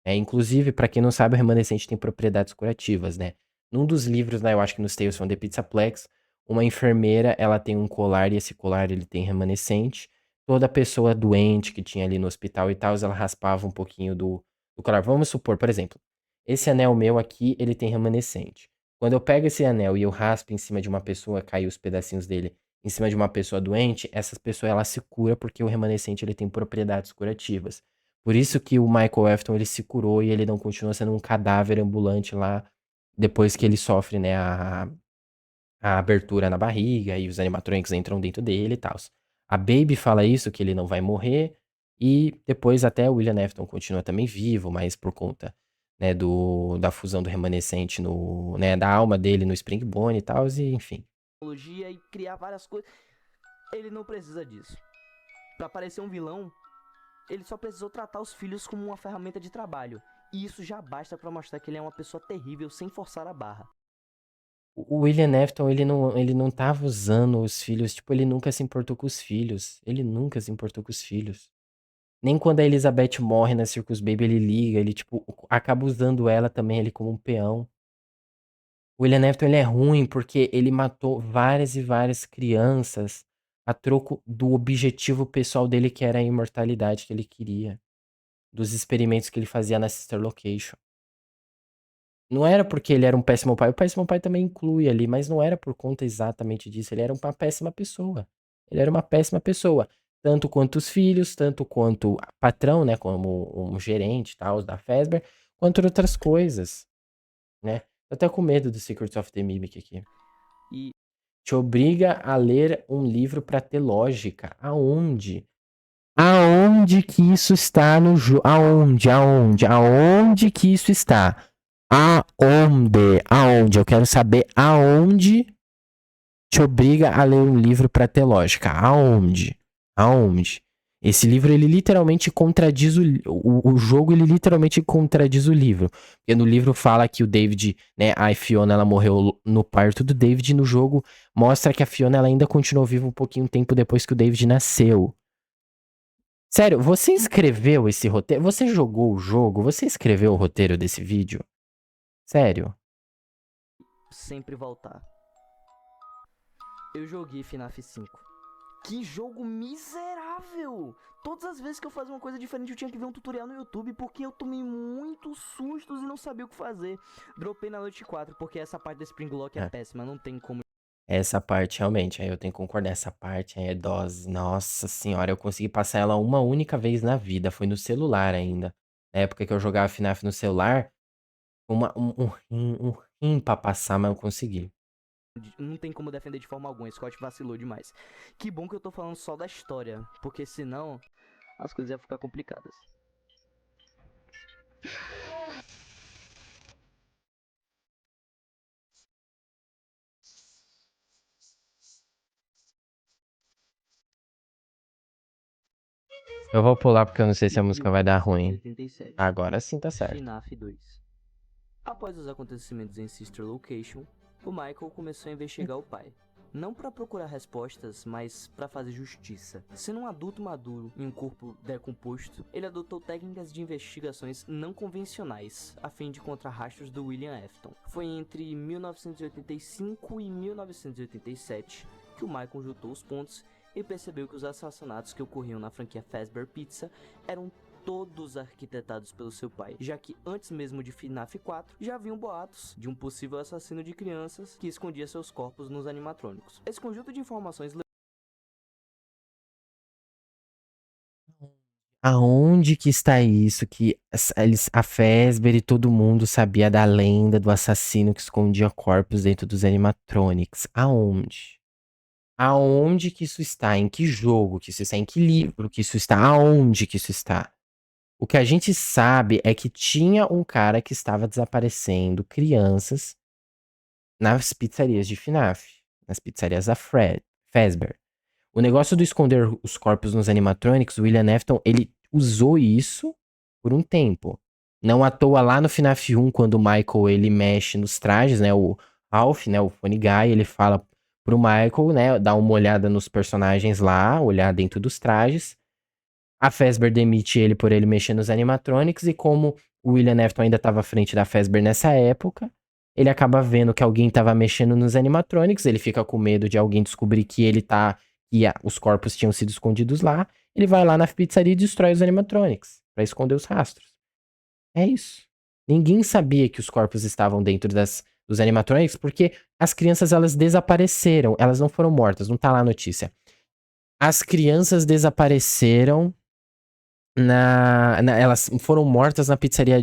Inclusive, pra quem não sabe, o remanescente tem propriedades curativas, né? Num dos livros, né, eu acho que nos Tales from the Pizzaplex, uma enfermeira, ela tem um colar e esse colar ele tem remanescente. Toda pessoa doente que tinha ali no hospital e tal, ela raspava um pouquinho do colar. Vamos supor, por exemplo, esse anel meu aqui, ele tem remanescente. Quando eu pego esse anel e eu raspo em cima de uma pessoa, cai os pedacinhos dele em cima de uma pessoa doente, essa pessoa ela se cura porque o remanescente ele tem propriedades curativas. Por isso que o Michael Afton ele se curou e ele não continua sendo um cadáver ambulante lá depois que ele sofre, né, a abertura na barriga e os animatrônicos entram dentro dele e tal. A Baby fala isso, que ele não vai morrer, e depois até o William Afton continua também vivo, mas por conta, né, da fusão do remanescente né, da alma dele no Springbone e tal, e enfim. E criar várias coisas. Ele não precisa disso. Pra parecer um vilão, ele só precisou tratar os filhos como uma ferramenta de trabalho. E isso já basta pra mostrar que ele é uma pessoa terrível sem forçar a barra. O William Afton, ele não tava usando os filhos, tipo, ele nunca se importou com os filhos. Ele nunca se importou com os filhos. Nem quando a Elizabeth morre na Circus Baby, ele liga, ele, tipo, acaba usando ela também ali como um peão. O William Afton, ele é ruim porque ele matou várias e várias crianças a troco do objetivo pessoal dele, que era a imortalidade que ele queria. Dos experimentos que ele fazia na Sister Location. Não era porque ele era um péssimo pai. O péssimo pai também inclui ali, mas não era por conta exatamente disso. Ele era uma péssima pessoa. Ele era uma péssima pessoa. Tanto quanto os filhos, tanto quanto o patrão, né? Como um gerente e tal, da Fazbear, quanto outras coisas, né? Tô até com medo do Secrets of the Mimic aqui. E Te obriga a ler um livro pra ter lógica. Aonde? Aonde que isso está no jogo? Aonde que isso está? Aonde? Eu quero saber aonde te obriga a ler um livro pra ter lógica. Aonde? Esse livro, ele literalmente contradiz o jogo, ele literalmente contradiz o livro. Porque no livro fala que o David, né, a Fiona, ela morreu no parto do David, e no jogo mostra que a Fiona, ela ainda continuou viva um pouquinho tempo depois que o David nasceu. Sério, você escreveu esse roteiro? Você jogou o jogo? Você escreveu o roteiro desse vídeo? Sério? sempre voltar. Eu joguei FNAF 5. Que jogo miserável! Todas as vezes que eu fazia uma coisa diferente eu tinha que ver um tutorial no YouTube porque eu tomei muitos sustos e não sabia o que fazer. Dropei na noite 4 porque essa parte da Spring Lock é péssima, não tem como. Essa parte, realmente, aí eu tenho que concordar. Essa parte aí é dose. Nossa senhora, eu consegui passar ela uma única vez na vida. Foi no celular ainda. Na época que eu jogava FNAF no celular, um rim pra passar, mas eu consegui. Não tem como defender de forma alguma, Scott vacilou demais. Que bom que eu tô falando só da história, porque senão as coisas iam ficar complicadas. Eu vou pular porque eu não sei se a música vai dar ruim. 87. Agora sim tá certo. FNAF 2. Após os acontecimentos em Sister Location, o Michael começou a investigar o pai. Não para procurar respostas, mas para fazer justiça. Sendo um adulto maduro e um corpo decomposto, ele adotou técnicas de investigações não convencionais, a fim de encontrar rastros do William Afton. Foi entre 1985 e 1987 que o Michael juntou os pontos e percebeu que os assassinatos que ocorriam na franquia Fazbear Pizza eram todos arquitetados pelo seu pai, já que antes mesmo de FNAF 4 já haviam boatos de um possível assassino de crianças que escondia seus corpos nos animatrônicos. Esse conjunto de informações Aonde que está isso? Que a Fazbear e todo mundo sabia da lenda do assassino que escondia corpos dentro dos animatronics. Aonde? Aonde que isso está? Em que jogo que isso está? Em que livro que isso está? Aonde que isso está? O que a gente sabe é que tinha um cara que estava desaparecendo crianças nas pizzarias de FNAF, nas pizzarias da Fazbear. O negócio do esconder os corpos nos animatronics, o William Afton, ele usou isso por um tempo. Não à toa lá no FNAF 1, quando o Michael, ele mexe nos trajes, né, o Ralph, né, o Funny Guy, ele fala pro Michael, né, dar uma olhada nos personagens lá, olhar dentro dos trajes. A Fazbear demite ele por ele mexer nos animatronics, e como o William Afton ainda estava à frente da Fazbear nessa época, ele acaba vendo que alguém estava mexendo nos animatronics, ele fica com medo de alguém descobrir que os corpos tinham sido escondidos lá, ele vai lá na pizzaria e destrói os animatronics, pra esconder os rastros. É isso. Ninguém sabia que os corpos estavam dentro dos animatronics, porque as crianças, elas desapareceram, elas não foram mortas, não tá lá a notícia. As crianças desapareceram elas foram mortas na pizzaria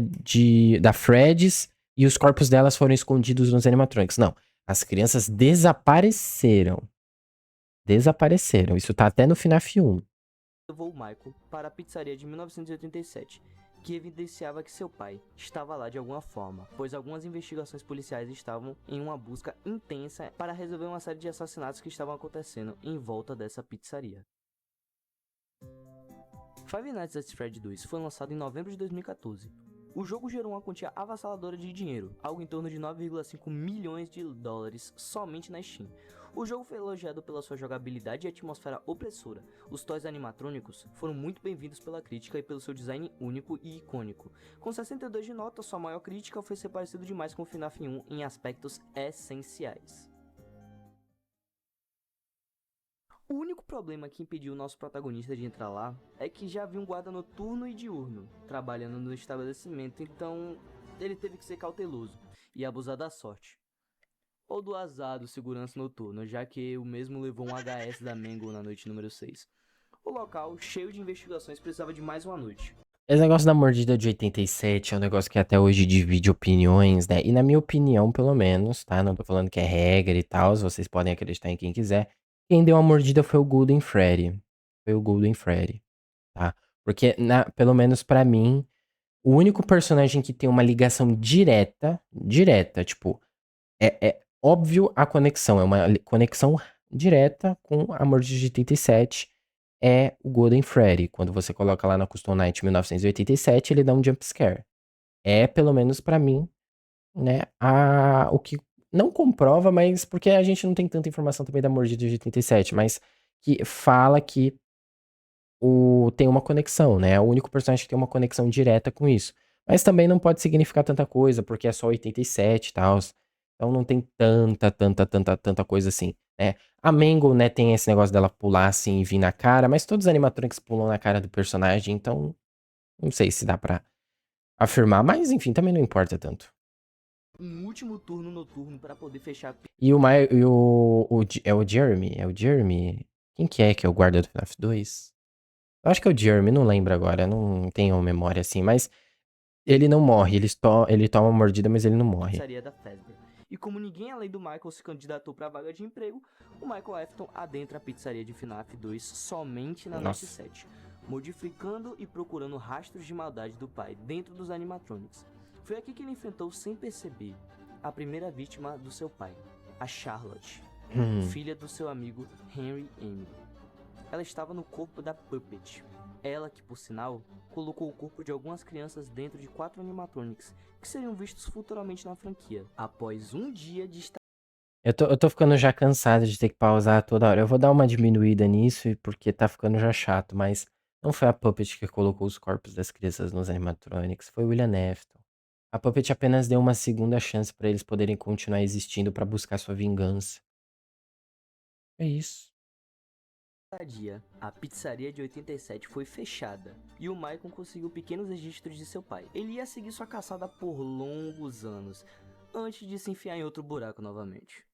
da Fred's e os corpos delas foram escondidos nos animatronics. Não, as crianças desapareceram. Desapareceram. Isso tá até no FNAF 1. Levou o Michael para a pizzaria de 1987, que evidenciava que seu pai estava lá de alguma forma, pois algumas investigações policiais estavam em uma busca intensa para resolver uma série de assassinatos que estavam acontecendo em volta dessa pizzaria. Five Nights at Freddy's 2 foi lançado em novembro de 2014. O jogo gerou uma quantia avassaladora de dinheiro, algo em torno de 9,5 milhões de dólares somente na Steam. O jogo foi elogiado pela sua jogabilidade e atmosfera opressora. Os toys animatrônicos foram muito bem-vindos pela crítica e pelo seu design único e icônico. Com 62 de nota, sua maior crítica foi ser parecido demais com o FNAF 1 em aspectos essenciais. O único problema que impediu o nosso protagonista de entrar lá é que já havia um guarda noturno e diurno trabalhando no estabelecimento, então ele teve que ser cauteloso e abusar da sorte. Ou do azar do segurança noturno, já que o mesmo levou um HS da Mango na noite número 6. O local, cheio de investigações, precisava de mais uma noite. Esse negócio da mordida de 87 é um negócio que até hoje divide opiniões, né? E na minha opinião, pelo menos, tá? Não tô falando que é regra e tal, vocês podem acreditar em quem quiser. Quem deu a mordida foi o Golden Freddy. Foi o Golden Freddy, tá? Porque, pelo menos pra mim, o único personagem que tem uma ligação direta, tipo, é óbvio a conexão, é uma conexão direta com a mordida de 87, é o Golden Freddy. Quando você coloca lá na Custom Night 1987, ele dá um jump scare. É, pelo menos pra mim, né, o que não comprova, mas porque a gente não tem tanta informação também da mordida de 87, mas que fala que tem uma conexão, né? É o único personagem que tem uma conexão direta com isso. Mas também não pode significar tanta coisa, porque é só 87 e tal. Então não tem tanta coisa assim, né? A Mango, né, tem esse negócio dela pular assim e vir na cara, mas todos os animatronics pulam na cara do personagem, então não sei se dá pra afirmar, mas enfim, também não importa tanto. Um último turno noturno para poder fechar. E é o Jeremy? É o Jeremy? Quem que é o guarda do FNAF 2? Eu acho que é o Jeremy, não lembro agora, não tenho memória assim, mas ele não morre, ele toma uma mordida, mas ele não morre. Pizzaria da Fazbear. E como ninguém além do Michael se candidatou para a vaga de emprego, o Michael Afton adentra a pizzaria de FNAF 2 somente na noite 7, modificando e procurando rastros de maldade do pai dentro dos animatronics. Foi aqui que ele enfrentou, sem perceber, a primeira vítima do seu pai, a Charlotte, filha do seu amigo Henry M. Ela estava no corpo da Puppet. Ela que, por sinal, colocou o corpo de algumas crianças dentro de 4 animatronics, que seriam vistos futuramente na franquia, após um dia de estar... Eu tô ficando já cansado de ter que pausar toda hora. Eu vou dar uma diminuída nisso, porque tá ficando já chato, mas não foi a Puppet que colocou os corpos das crianças nos animatronics, foi o William Afton. A Puppet apenas deu uma segunda chance pra eles poderem continuar existindo pra buscar sua vingança. É isso. Dia, a pizzaria de 87 foi fechada e o Michael conseguiu pequenos registros de seu pai. Ele ia seguir sua caçada por longos anos, antes de se enfiar em outro buraco novamente.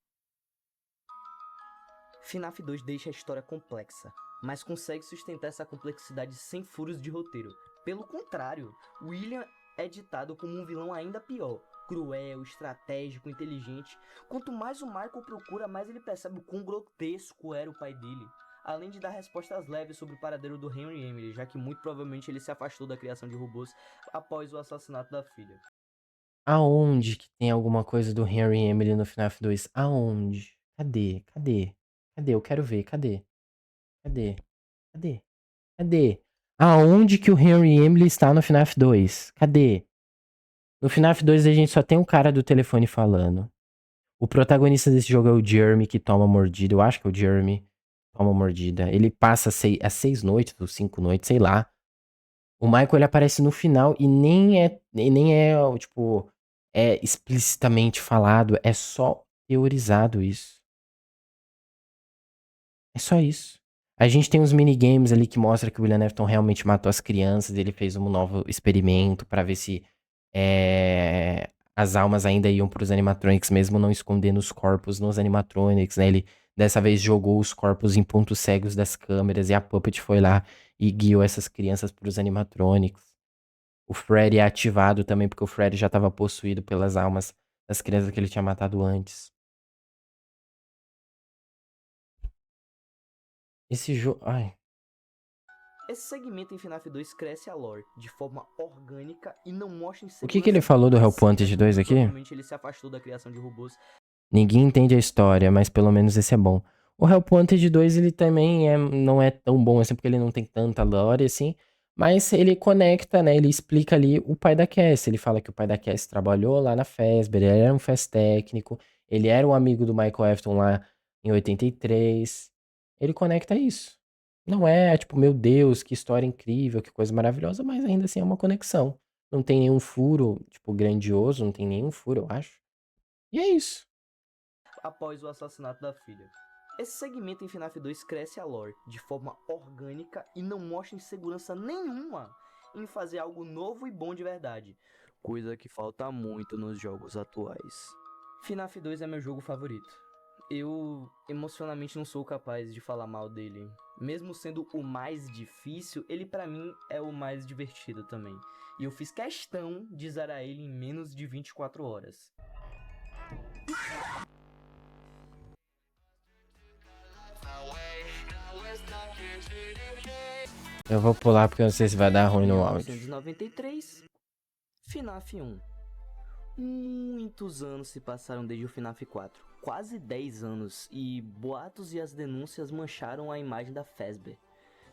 FNAF 2 deixa a história complexa, mas consegue sustentar essa complexidade sem furos de roteiro. Pelo contrário, William é ditado como um vilão ainda pior, cruel, estratégico, inteligente. Quanto mais o Michael procura, mais ele percebe o quão grotesco era o pai dele. além de dar respostas leves sobre o paradeiro do Henry Emily, já que muito provavelmente ele se afastou da criação de robôs após o assassinato da filha. Aonde que tem alguma coisa do Henry e Emily no FNAF 2? Aonde? Cadê? Cadê? Cadê? Eu quero ver. Cadê? Cadê? Cadê? Cadê? Aonde que o Henry e Emily está no FNAF 2? Cadê? No FNAF 2 a gente só tem um cara do telefone falando. O protagonista desse jogo é o Jeremy, que toma mordida. Eu acho que é o Jeremy toma mordida. Ele passa as 6 noites ou 5 noites, sei lá. O Michael, ele aparece no final e nem é, tipo, é explicitamente falado. É só teorizado isso. É só isso. A gente tem uns minigames ali que mostra que o William Afton realmente matou as crianças. Ele fez um novo experimento pra ver se as almas ainda iam pros animatronics, mesmo não escondendo os corpos nos animatronics, né? Ele dessa vez jogou os corpos em pontos cegos das câmeras e a Puppet foi lá e guiou essas crianças pros animatronics. O Freddy é ativado também, porque o Freddy já tava possuído pelas almas das crianças que ele tinha matado antes. Esse jogo. Ai. Esse segmento em FNAF 2 cresce a lore de forma orgânica e não mostra O insegurança. que ele falou do Help Sim, Wanted já que 2 muito aqui? provavelmente ele se afastou da criação de robôs. Ninguém entende a história, mas pelo menos esse é bom. O Help Wanted 2, ele também não é tão bom assim, porque ele não tem tanta lore assim. Mas ele conecta, né? Ele explica ali o pai da Cass. Ele fala que o pai da Cass trabalhou lá na Fazbear, ele era um Faz técnico, ele era um amigo do Michael Afton lá em 83. Ele conecta isso. Não é tipo, meu Deus, que história incrível, que coisa maravilhosa, mas ainda assim é uma conexão. Não tem nenhum furo, tipo, grandioso, não tem nenhum furo, eu acho. E é isso. Após o assassinato da filha. Esse segmento em FNAF 2 cresce a lore de forma orgânica e não mostra insegurança nenhuma em fazer algo novo e bom de verdade, coisa que falta muito nos jogos atuais. FNAF 2 é meu jogo favorito. Eu emocionalmente não sou capaz de falar mal dele. Mesmo sendo o mais difícil, ele pra mim é o mais divertido também. E eu fiz questão de zerar ele em menos de 24 horas. Eu vou pular porque eu não sei se vai dar ruim no áudio. 1993, FNAF 1. Muitos anos se passaram desde o FNAF 4, quase 10 anos, e boatos e as denúncias mancharam a imagem da Fazbear.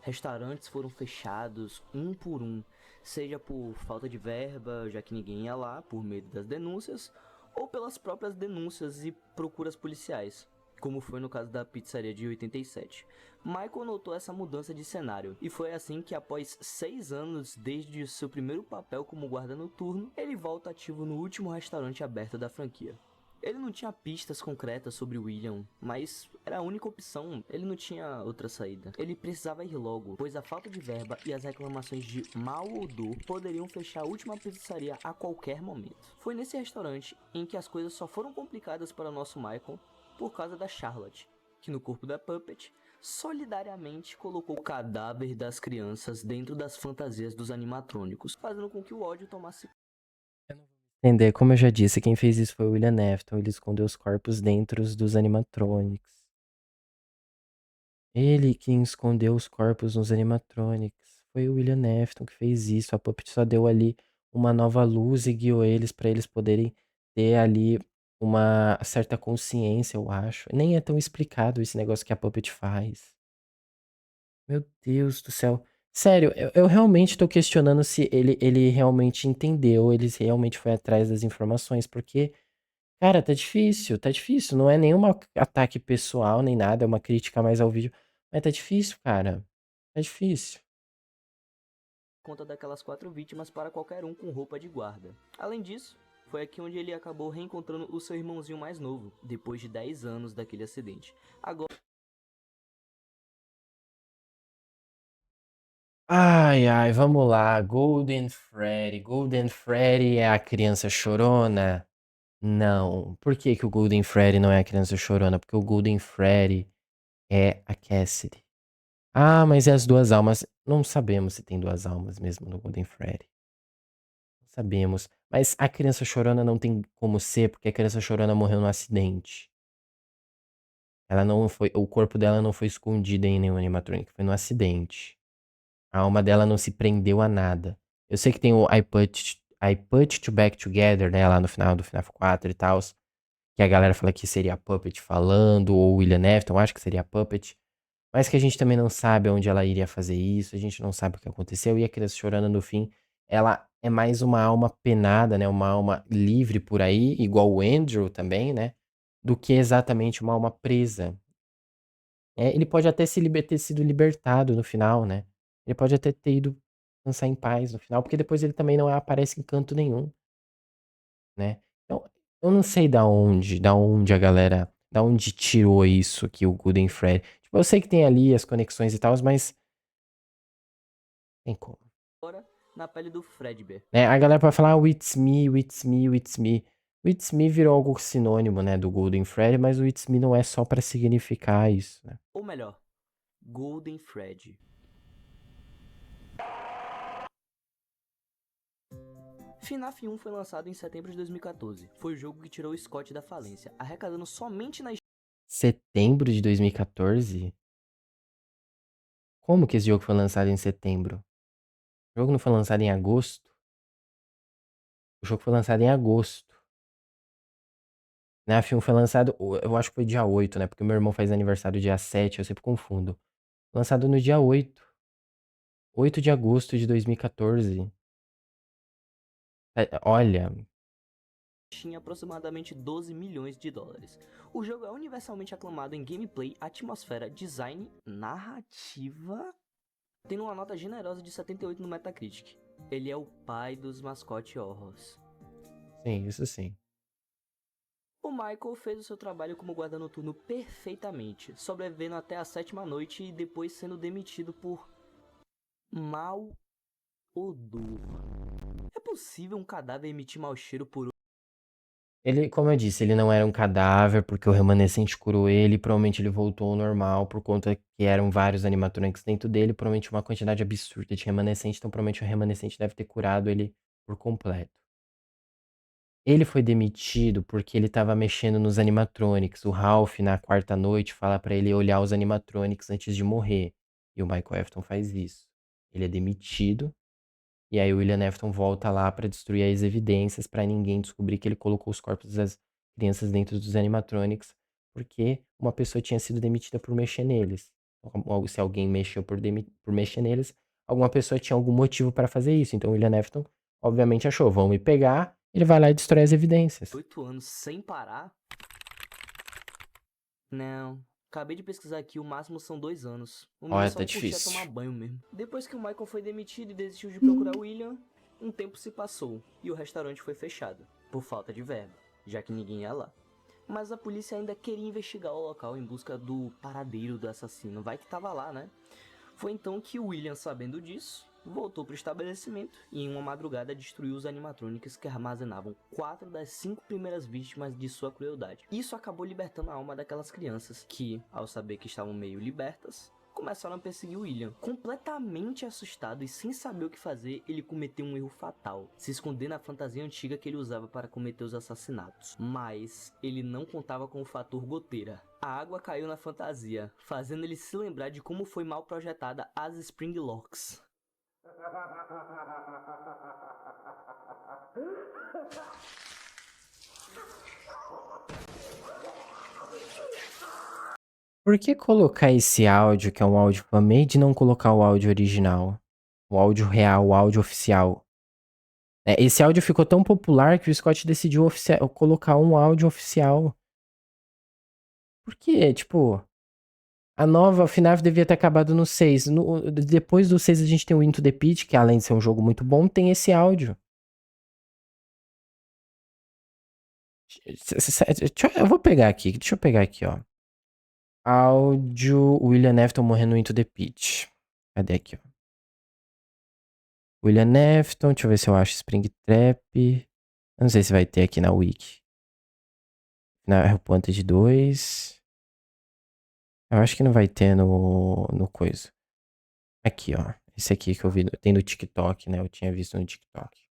Restaurantes foram fechados um por um, seja por falta de verba, já que ninguém ia lá por medo das denúncias, ou pelas próprias denúncias e procuras policiais, como foi no caso da pizzaria de 87. Michael notou essa mudança de cenário, e foi assim que após 6 anos desde seu primeiro papel como guarda noturno, ele volta ativo no último restaurante aberto da franquia. Ele não tinha pistas concretas sobre William, mas era a única opção, ele não tinha outra saída. Ele precisava ir logo, pois a falta de verba e as reclamações de mau odor poderiam fechar a última pizzaria a qualquer momento. Foi nesse restaurante em que as coisas só foram complicadas para o nosso Michael por causa da Charlotte, que no corpo da Puppet solidariamente colocou o cadáver das crianças dentro das fantasias dos animatrônicos, fazendo com que o ódio tomasse. Entender, como eu já disse, quem fez isso foi o William Afton. Ele escondeu os corpos dentro dos animatronics. Ele quem escondeu os corpos nos animatronics. Foi o William Afton que fez isso. A Puppet só deu ali uma nova luz e guiou eles pra eles poderem ter ali uma certa consciência, eu acho. Nem é tão explicado esse negócio que a Puppet faz. Meu Deus do céu. Sério, eu realmente tô questionando se ele realmente entendeu, ele realmente foi atrás das informações, porque, cara, tá difícil, tá difícil. Não é nenhum ataque pessoal nem nada, é uma crítica mais ao vídeo. Mas tá difícil, cara. Tá difícil. Conta daquelas 4 vítimas para qualquer um com roupa de guarda. Além disso, foi aqui onde ele acabou reencontrando o seu irmãozinho mais novo, depois de 10 anos daquele acidente. Agora Ai, ai, vamos lá. Golden Freddy. Golden Freddy é a criança chorona? Não. Por que que o Golden Freddy não é a criança chorona? Porque o Golden Freddy é a Cassidy. Ah, mas e as duas almas? Não sabemos se tem duas almas mesmo no Golden Freddy. Não sabemos. Mas a criança chorona não tem como ser, porque a criança chorona morreu no acidente. Ela não foi, o corpo dela não foi escondido em nenhum animatronic, foi no acidente. A alma dela não se prendeu a nada. Eu sei que tem o I Put You Back Together, né, lá no final do FNAF 4 e tal, que a galera fala que seria a Puppet falando, ou o William Afton, acho que seria a Puppet, mas que a gente também não sabe onde ela iria fazer isso, a gente não sabe o que aconteceu, e a criança chorando no fim, ela é mais uma alma penada, né, uma alma livre por aí, igual o Andrew também, né, do que exatamente uma alma presa. Ele pode até ter sido libertado no final, né? Ele pode até ter ido descansar em paz no final, porque depois ele também não aparece em canto nenhum, né? Então, eu não sei da onde a galera, da onde tirou isso que o Golden Freddy. Tipo, eu sei que tem ali as conexões e tal, mas tem como. Agora, na pele do Fredbear. Né? A galera pode falar, It's me, It's me, It's me. O It's me virou algo sinônimo, né, do Golden Freddy, mas o It's me não é só pra significar isso, né? Ou melhor, Golden Freddy. FNAF 1 foi lançado em setembro de 2014. Foi o jogo que tirou o Scott da falência, arrecadando somente na Setembro de 2014? Como que esse jogo foi lançado em setembro? O jogo não foi lançado em agosto? O jogo foi lançado em agosto. Né? O filme foi lançado, eu acho que foi dia 8, né? Porque o meu irmão faz aniversário dia 7, eu sempre confundo. Lançado no dia 8. 8 de agosto de 2014. Olha, tinha aproximadamente 12 milhões de dólares. O jogo é universalmente aclamado em gameplay, atmosfera, design, narrativa, tendo uma nota generosa de 78 no Metacritic. Ele é o pai dos mascote horrors. sim, isso sim. O Michael fez o seu trabalho como guarda noturno perfeitamente, sobrevivendo até a 7ª noite e depois sendo demitido por mau odor. É possível um cadáver emitir mau cheiro por Ele, como eu disse, ele não era um cadáver porque o remanescente curou ele, e provavelmente ele voltou ao normal por conta que eram vários animatronics dentro dele, provavelmente uma quantidade absurda de remanescente, então provavelmente o remanescente deve ter curado ele por completo. Ele foi demitido porque ele estava mexendo nos animatronics. O Ralph, na quarta noite, fala pra ele olhar os animatronics antes de morrer. E o Michael Afton faz isso. Ele é demitido. E aí o William Afton volta lá pra destruir as evidências pra ninguém descobrir que ele colocou os corpos das crianças dentro dos animatronics, porque uma pessoa tinha sido demitida por mexer neles. Se alguém mexeu por mexer neles, alguma pessoa tinha algum motivo pra fazer isso. Então o William Afton, obviamente, achou, vão me pegar. Ele vai lá e destrói as evidências. 8 anos sem parar? Não. Acabei de pesquisar aqui, o máximo são 2 anos. O menino Olha, só tá não curtia difícil. tomar banho mesmo. Depois que o Michael foi demitido e desistiu de procurar o William, um tempo se passou e o restaurante foi fechado, por falta de verba, já que ninguém ia lá. Mas a polícia ainda queria investigar o local em busca do paradeiro do assassino, vai que tava lá, né? Foi então que o William, sabendo disso, voltou para o estabelecimento e em uma madrugada destruiu os animatronics que armazenavam 4 das 5 primeiras vítimas de sua crueldade. Isso acabou libertando a alma daquelas crianças que, ao saber que estavam meio libertas, começaram a perseguir o William. Completamente assustado e sem saber o que fazer, ele cometeu um erro fatal, se esconder na fantasia antiga que ele usava para cometer os assassinatos. Mas ele não contava com o fator goteira. A água caiu na fantasia, fazendo ele se lembrar de como foi mal projetada as Spring Locks. Por que colocar esse áudio, que é um áudio fan-made, e não colocar o áudio original? O áudio real, o áudio oficial. Esse áudio ficou tão popular que o Scott decidiu colocar um áudio oficial. Por quê? Tipo, a nova FNAF devia ter acabado no 6. Depois do 6 a gente tem o Into the Pit, que além de ser um jogo muito bom, tem esse áudio. Eu vou pegar aqui, deixa eu pegar aqui, ó. Áudio William Afton morrendo no Into the Pit. Cadê aqui, ó? William Afton, deixa eu ver se eu acho Springtrap. Eu não sei se vai ter aqui na Wiki. Na Reponted 2. Eu acho que não vai ter no coisa. Aqui, ó. Esse aqui que eu vi. Tem no TikTok, né? Eu tinha visto no TikTok.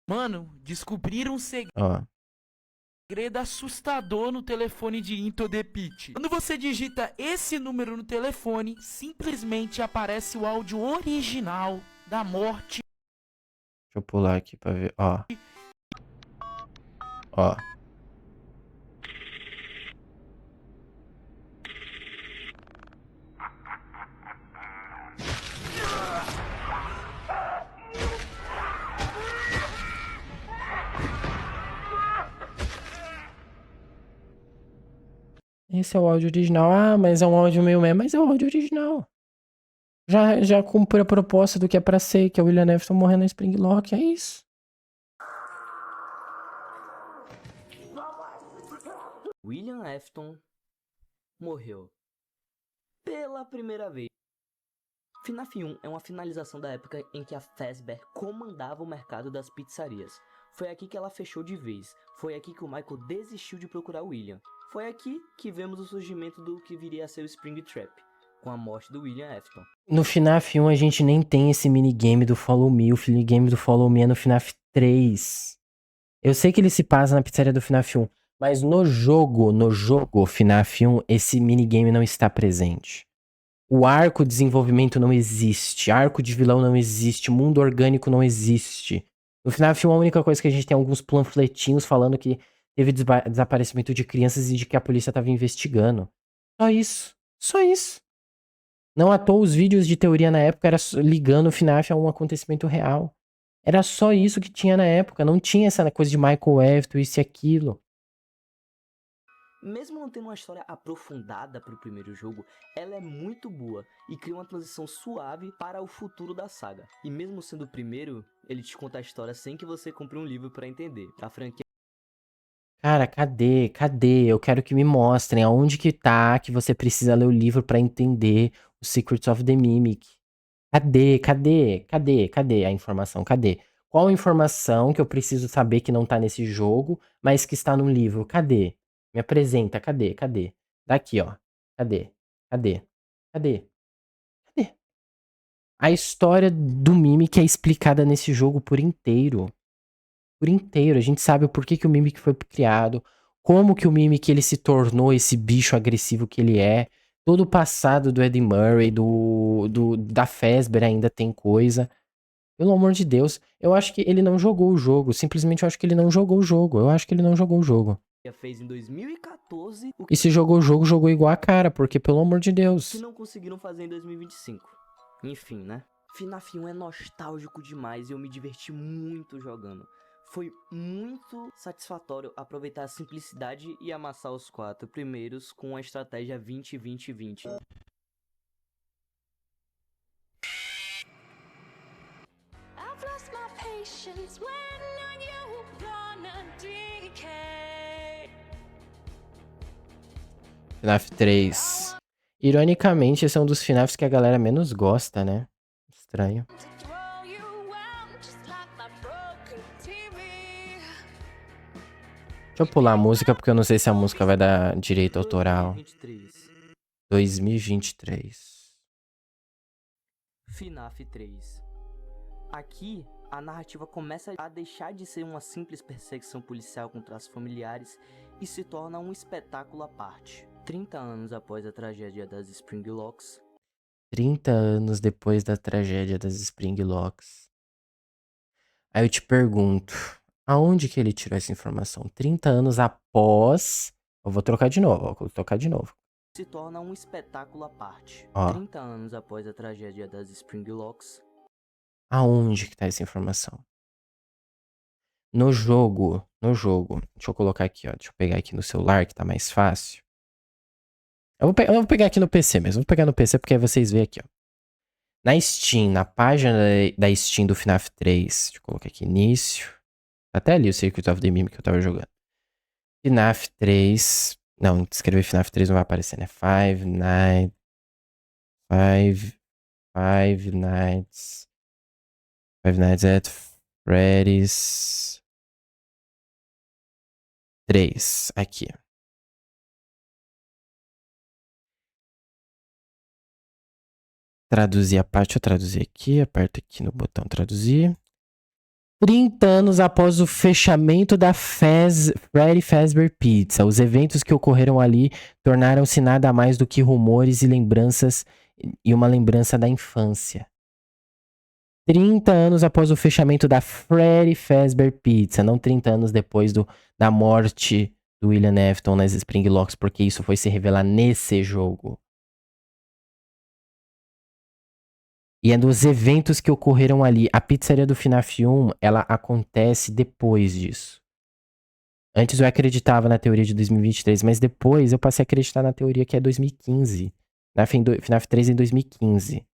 Mano, descobriram um segredo. Ó. segredo assustador no telefone de Into the Pit. Quando você digita esse número no telefone, simplesmente aparece o áudio original da morte. Deixa eu pular aqui pra ver. Ó. Ó. Esse é o áudio original. Ah, mas é um áudio meio mesmo. Mas é o áudio original. Já cumpre a proposta do que é pra ser, que é o William Afton morrendo no Springlock. É isso. William Afton morreu pela primeira vez. FNAF 1 é uma finalização da época em que a Fazbear comandava o mercado das pizzarias. Foi aqui que ela fechou de vez. Foi aqui que o Michael desistiu de procurar o William. Foi aqui que vemos o surgimento do que viria a ser o Springtrap, com a morte do William Afton. No FNAF 1 a gente nem tem esse minigame do Follow Me. O minigame do Follow Me é no FNAF 3. Eu sei que ele se passa na pizzaria do FNAF 1. Mas no jogo FNAF 1, esse minigame não está presente. O arco de desenvolvimento não existe. Arco de vilão não existe. Mundo orgânico não existe. No FNAF 1, a única coisa que a gente tem é alguns panfletinhos falando que teve desaparecimento de crianças e de que a polícia estava investigando. Só isso. Só isso. Não à toa os vídeos de teoria na época era ligando o FNAF a um acontecimento real. Era só isso que tinha na época. Não tinha essa coisa de Michael Afton, isso e aquilo. Mesmo não tendo uma história aprofundada para o primeiro jogo, ela é muito boa e cria uma transição suave para o futuro da saga. E mesmo sendo o primeiro, ele te conta a história sem que você compre um livro para entender. A franquia Cara, cadê? Cadê? Eu quero que me mostrem aonde que tá que você precisa ler o livro pra entender o Secrets of the Mimic. Cadê? Cadê? Cadê? Cadê a informação? Cadê? Qual a informação que eu preciso saber que não tá nesse jogo, mas que está no livro? Cadê? Me apresenta, cadê? Cadê? Daqui, ó. Cadê? Cadê? Cadê? Cadê? A história do Mimic é explicada nesse jogo por inteiro. Por inteiro. A gente sabe o porquê que o Mimic foi criado, como que o Mimic ele se tornou esse bicho agressivo que ele é. Todo o passado do Eddie Murray, da Fazbear ainda tem coisa. Pelo amor de Deus, eu acho que ele não jogou o jogo. Simplesmente eu acho que ele não jogou o jogo. Eu acho que ele não jogou o jogo. fez em 2014 o E se jogou o jogo, jogou igual a cara, porque pelo amor de Deus. que não conseguiram fazer em 2025. Enfim, né? FNAF 1 é nostálgico demais e eu me diverti muito jogando. Foi muito satisfatório aproveitar a simplicidade e amassar os 4 primeiros com a estratégia 20-20-20. I've lost my patience. When are you gonna decay? FNAF 3. Ironicamente, esse é um dos FNAFs que a galera menos gosta, né? Estranho. To throw you out just like my broken TV. Deixa eu pular a música, porque eu não sei se a música vai dar direito autoral. 2023. FNAF 3. Aqui, a narrativa começa a deixar de ser uma simples perseguição policial com traços familiares e se torna um espetáculo à parte. 30 anos após a tragédia das Springlocks, 30 anos depois da tragédia das Springlocks. Aí eu te pergunto, aonde que ele tirou essa informação? 30 anos após... Eu vou trocar de novo, ó, vou tocar de novo. se torna um espetáculo à parte. Ó. 30 anos após a tragédia das Springlocks, Aonde que tá essa informação? No jogo. Deixa eu colocar aqui, ó. Deixa eu pegar aqui no celular, que tá mais fácil. Eu vou pegar aqui no PC mesmo. Vou pegar no PC porque aí vocês veem aqui, ó. Na Steam, na página da Steam do FNAF 3. Deixa eu colocar aqui início. Tá até ali o Circuit of the Mimic que eu tava jogando. FNAF 3. Não, escrever FNAF 3 não vai aparecer, né? Five Nights at Freddy's 3. Aqui. Traduzir a parte. Deixa eu traduzir aqui. Aperto aqui no botão traduzir. 30 anos após o fechamento da Freddy Fazbear Pizza, os eventos que ocorreram ali tornaram-se nada mais do que rumores e lembranças e uma lembrança da infância. 30 anos após o fechamento da Freddy Fazbear Pizza, não 30 anos depois da morte do William Afton nas Springlocks, porque isso foi se revelar nesse jogo. E é dos eventos que ocorreram ali. A pizzaria do FNAF 1, ela acontece depois disso. Antes eu acreditava na teoria de 2023, mas depois eu passei a acreditar na teoria que é 2015. FNAF 3 em 2015.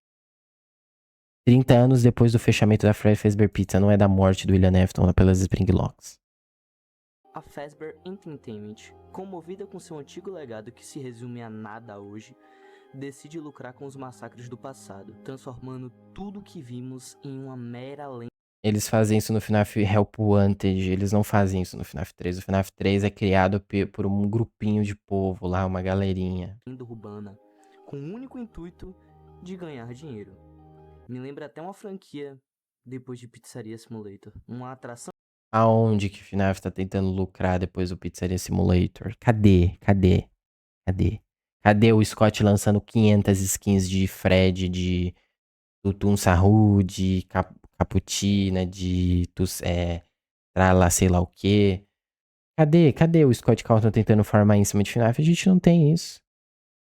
30 anos depois do fechamento da Freddy Fazbear Pizza, não é da morte do William Afton pelas Springlocks. A Fazbear Entertainment, comovida com seu antigo legado que se resume a nada hoje, decide lucrar com os massacres do passado, transformando tudo que vimos em uma mera lenda. Eles fazem isso no FNAF Help Wanted, eles não fazem isso no FNAF 3. O FNAF 3 é criado por um grupinho de povo lá, uma galerinha. Urbana, com o único intuito de ganhar dinheiro. Me lembra até uma franquia depois de Pizzaria Simulator, uma atração. Aonde que o FNAF tá tentando lucrar depois do Pizzaria Simulator? Cadê o Scott lançando 500 skins de Fred, de Tutum Sahu, de Caputina, de Trala sei lá o quê? Cadê o Scott Calton tentando farmar em cima de FNAF? A gente não tem isso.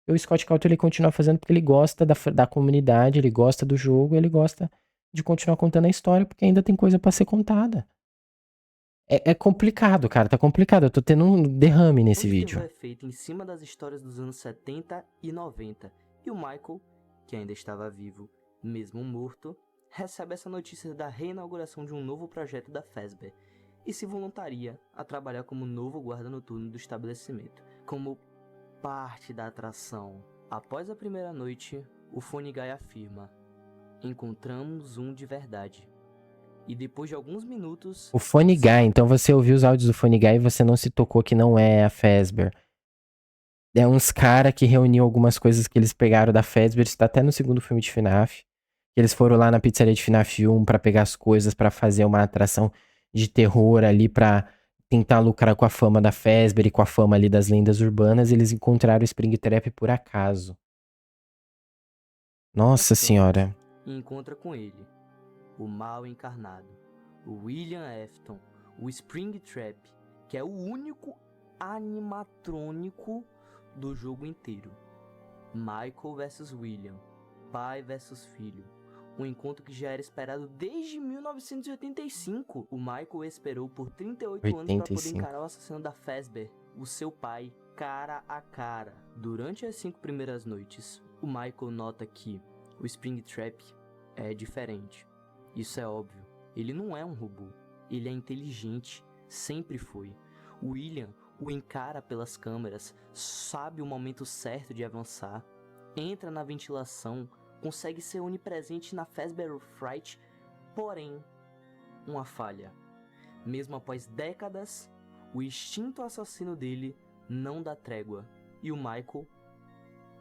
E o Scott Calton ele continua fazendo porque ele gosta da comunidade, ele gosta do jogo, ele gosta de continuar contando a história porque ainda tem coisa pra ser contada. É complicado, cara, tá complicado. Eu tô tendo um derrame nesse vídeo. É feito em cima das histórias dos anos 70 e 90. E o Michael, que ainda estava vivo, mesmo morto, recebe essa notícia da reinauguração de um novo projeto da Fazbear e se voluntaria a trabalhar como novo guarda noturno do estabelecimento, como parte da atração. Após a primeira noite, o Funny Guy afirma: encontramos um de verdade. E depois de alguns minutos... O Funny Guy, então você ouviu os áudios do Funny Guy e você não se tocou que não é a Fazbear. É uns cara que reuniu algumas coisas que eles pegaram da Fazbear, isso tá até no segundo filme de FNAF. Eles foram lá na pizzaria de FNAF 1 pra pegar as coisas, pra fazer uma atração de terror ali, pra tentar lucrar com a fama da Fazbear e com a fama ali das lendas urbanas. Eles encontraram o Springtrap por acaso. Nossa senhora. E encontra com ele o mal encarnado, o William Afton, o Springtrap, que é o único animatrônico do jogo inteiro. Michael vs William, pai vs filho, um encontro que já era esperado desde 1985. O Michael esperou por 38 anos para poder encarar o assassino da Fazbear, o seu pai, cara a cara. Durante as 5 primeiras noites, o Michael nota que o Springtrap é diferente. Isso é óbvio. Ele não é um robô. Ele é inteligente. Sempre foi. O William o encara pelas câmeras, sabe o momento certo de avançar, entra na ventilação, consegue ser onipresente na Fazbear Fright, porém, uma falha. Mesmo após décadas, o instinto assassino dele não dá trégua, e o Michael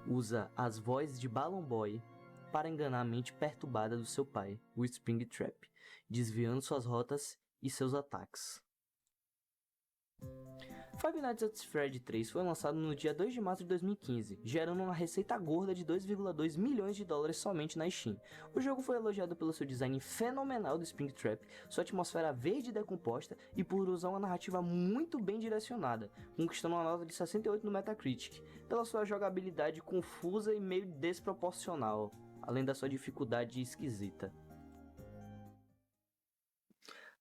usa as vozes de Balloon Boy para enganar a mente perturbada do seu pai, o Springtrap, desviando suas rotas e seus ataques. Five Nights at Freddy's 3 foi lançado no dia 2 de março de 2015, gerando uma receita gorda de 2,2 milhões de dólares somente na Steam. O jogo foi elogiado pelo seu design fenomenal do Springtrap, sua atmosfera verde e decomposta e por usar uma narrativa muito bem direcionada, conquistando uma nota de 68 no Metacritic, pela sua jogabilidade confusa e meio desproporcional, além da sua dificuldade esquisita.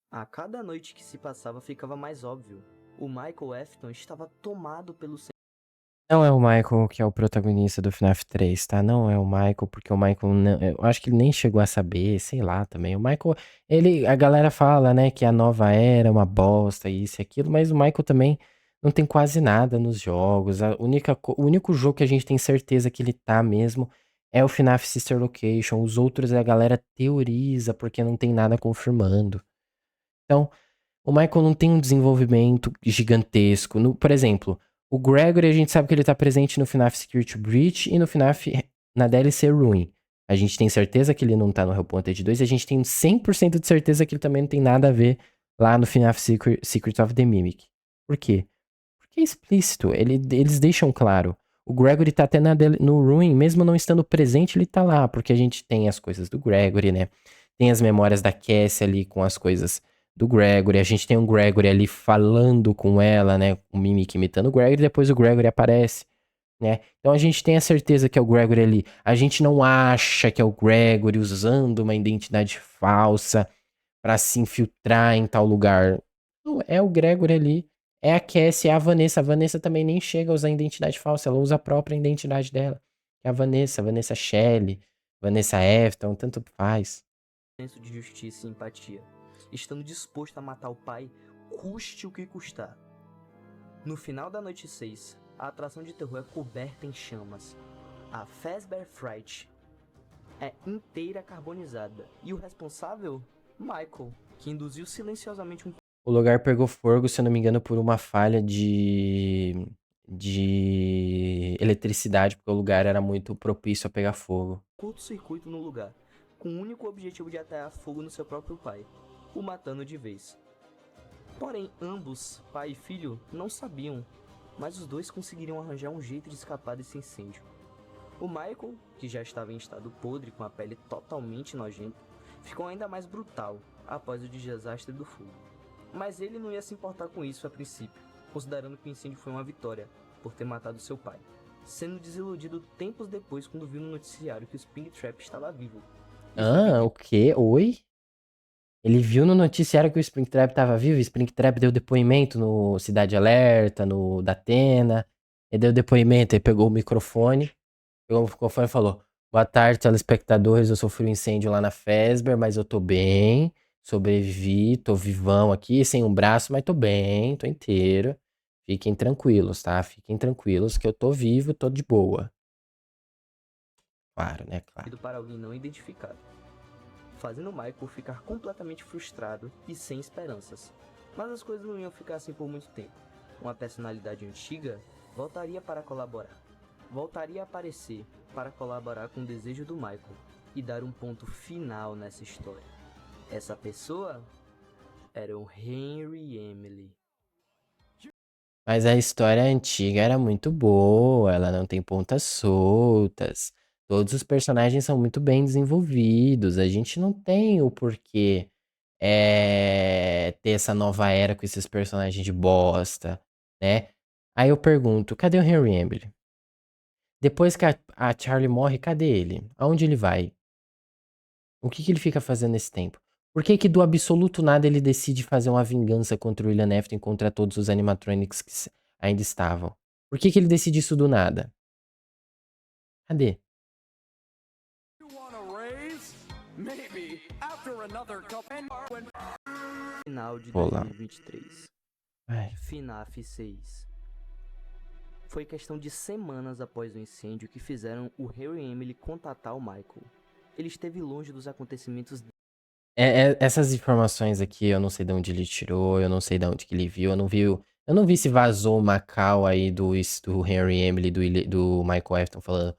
A cada noite que se passava ficava mais óbvio. O Michael Afton estava tomado pelo... Não é o Michael que é o protagonista do FNAF 3, tá? Não é o Michael, porque o Michael, não, eu acho que ele nem chegou a saber, sei lá também. O Michael, a galera fala, né, que a nova era uma bosta, isso e aquilo, mas o Michael também não tem quase nada nos jogos. O único jogo que a gente tem certeza que ele tá mesmo é o FNAF Sister Location. Os outros a galera teoriza, porque não tem nada confirmando. Então, o Michael não tem um desenvolvimento gigantesco. Por exemplo, o Gregory, a gente sabe que ele tá presente no FNAF Security Breach e no FNAF, na DLC Ruin. A gente tem certeza que ele não tá no Help Wanted 2 e a gente tem 100% de certeza que ele também não tem nada a ver lá no FNAF Secret of the Mimic. Por quê? Porque é explícito, eles deixam claro. O Gregory tá até no Ruin, mesmo não estando presente, ele tá lá, porque a gente tem as coisas do Gregory, né? Tem as memórias da Cassie ali com as coisas do Gregory. A gente tem o Gregory ali falando com ela, né? O Mimic imitando o Gregory, depois o Gregory aparece, né? Então a gente tem a certeza que é o Gregory ali. A gente não acha que é o Gregory usando uma identidade falsa pra se infiltrar em tal lugar. Não, é o Gregory ali. É a Cassie, é a Vanessa. A Vanessa também nem chega a usar identidade falsa, ela usa a própria identidade dela. É a Vanessa Shelley, Vanessa Afton, tanto faz. Senso de justiça e empatia, estando disposto a matar o pai, custe o que custar. No final da noite 6, a atração de terror é coberta em chamas. A Fazbear Fright é inteira carbonizada. E o responsável? Michael, que induziu silenciosamente um O lugar pegou fogo, se eu não me engano, por uma falha de eletricidade, porque o lugar era muito propício a pegar fogo. curto-circuito no lugar, com o único objetivo de atear fogo no seu próprio pai, o matando de vez. Porém, ambos, pai e filho, não sabiam, mas os dois conseguiriam arranjar um jeito de escapar desse incêndio. O Michael, que já estava em estado podre com a pele totalmente nojenta, ficou ainda mais brutal após o desastre do fogo. Mas ele não ia se importar com isso a princípio, considerando que o incêndio foi uma vitória por ter matado seu pai, sendo desiludido tempos depois quando viu no noticiário que o Springtrap estava vivo. O quê? Oi? Ele viu no noticiário que o Springtrap tava vivo, o Springtrap deu depoimento no Cidade Alerta, no Datena. Ele deu depoimento, ele pegou o microfone e falou: Boa tarde, telespectadores. Eu sofri um incêndio lá na Fazbear, mas eu tô bem. Sobrevivi, tô vivão aqui, sem um braço, mas tô bem, tô inteiro. Fiquem tranquilos, tá? Fiquem tranquilos que eu tô vivo, tô de boa. Claro, né? Claro. Para alguém não identificado, fazendo Michael ficar completamente frustrado e sem esperanças. Mas as coisas não iam ficar assim por muito tempo. Uma personalidade antiga voltaria para colaborar. Voltaria a aparecer para colaborar com o desejo do Michael e dar um ponto final nessa história. Essa pessoa era o Henry Emily. Mas a história antiga era muito boa, ela não tem pontas soltas. Todos os personagens são muito bem desenvolvidos. A gente não tem o porquê ter essa nova era com esses personagens de bosta, né? Aí eu pergunto, cadê o Henry Emily? Depois que a Charlie morre, cadê ele? Aonde ele vai? O que ele fica fazendo nesse tempo? Por que do absoluto nada ele decide fazer uma vingança contra o William Afton e contra todos os animatronics que ainda estavam? Por que ele decide isso do nada? Cadê? Final de Vou lá. 2023. Ai. FNAF 6. Foi questão de semanas após o incêndio que fizeram o Harry Emily contatar o Michael. Ele esteve longe dos acontecimentos. Essas informações aqui, eu não sei de onde ele tirou, eu não sei de onde que ele viu, eu não vi se vazou uma call aí do Henry Emily, do Michael Afton falando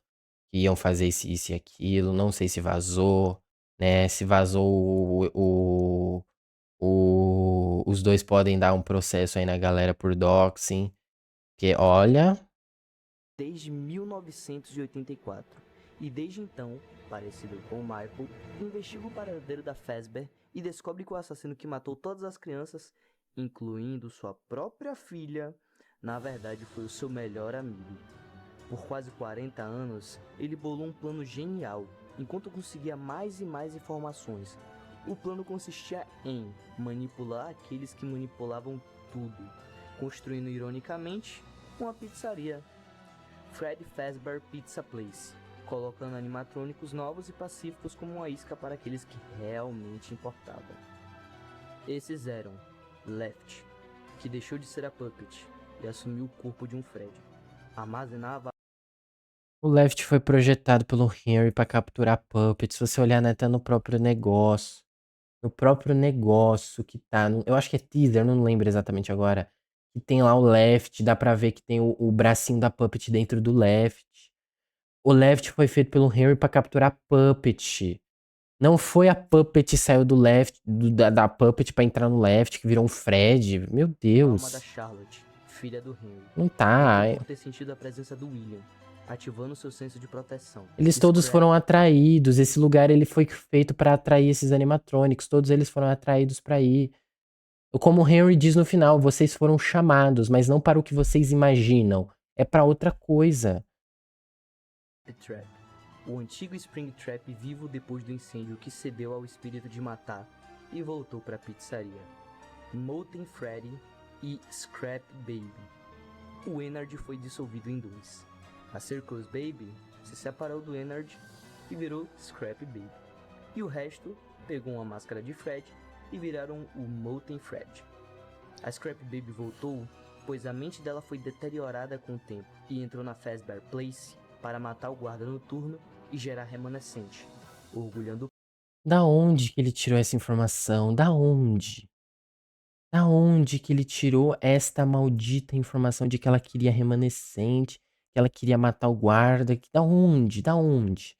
que iam fazer isso e aquilo, não sei se vazou, né, se vazou os dois podem dar um processo aí na galera por doxing, porque olha... Desde 1984. E desde então, parecido com o Michael, investiga o paradeiro da Fazbear e descobre que o assassino que matou todas as crianças, incluindo sua própria filha, na verdade foi o seu melhor amigo. Por quase 40 anos, ele bolou um plano genial, enquanto conseguia mais e mais informações. O plano consistia em manipular aqueles que manipulavam tudo, construindo ironicamente uma pizzaria, Freddy Fazbear Pizza Place, colocando animatrônicos novos e pacíficos como uma isca para aqueles que realmente importavam. Esses eram Left, que deixou de ser a Puppet e assumiu o corpo de um Fred. Armazenava... O Left foi projetado pelo Henry pra capturar Puppet. Se você olhar, né, tá no próprio negócio. No próprio negócio que tá... eu acho que é teaser, não lembro exatamente agora. Que tem lá o Left, dá pra ver que tem o bracinho da Puppet dentro do Left. O Left foi feito pelo Henry pra capturar a Puppet. Não foi a Puppet que saiu do Left, da Puppet pra entrar no Left, que virou um Fred. Meu Alma da Deus. Charlotte, filha do Henry. Não tá. Lutou por ter sentido a presença do William, ativando seu senso de proteção. Eles todos Scrap- foram atraídos. Esse lugar ele foi feito pra atrair esses animatronics. Todos eles foram atraídos pra ir. Como o Henry diz no final, vocês foram chamados, mas não para o que vocês imaginam. É pra outra coisa. Trap. O antigo Springtrap vivo depois do incêndio que cedeu ao espírito de matar e voltou para a pizzaria. Molten Freddy e Scrap Baby. O Ennard foi dissolvido em dois. A Circus Baby se separou do Ennard e virou Scrap Baby. E o resto pegou uma máscara de Fred e viraram o Molten Fred. A Scrap Baby voltou, pois a mente dela foi deteriorada com o tempo e entrou na Fazbear Place para matar o guarda noturno e gerar remanescente, orgulhando. Da onde que ele tirou essa informação? Da onde? Da onde que ele tirou esta maldita informação de que ela queria remanescente, que ela queria matar o guarda? Da onde? Da onde?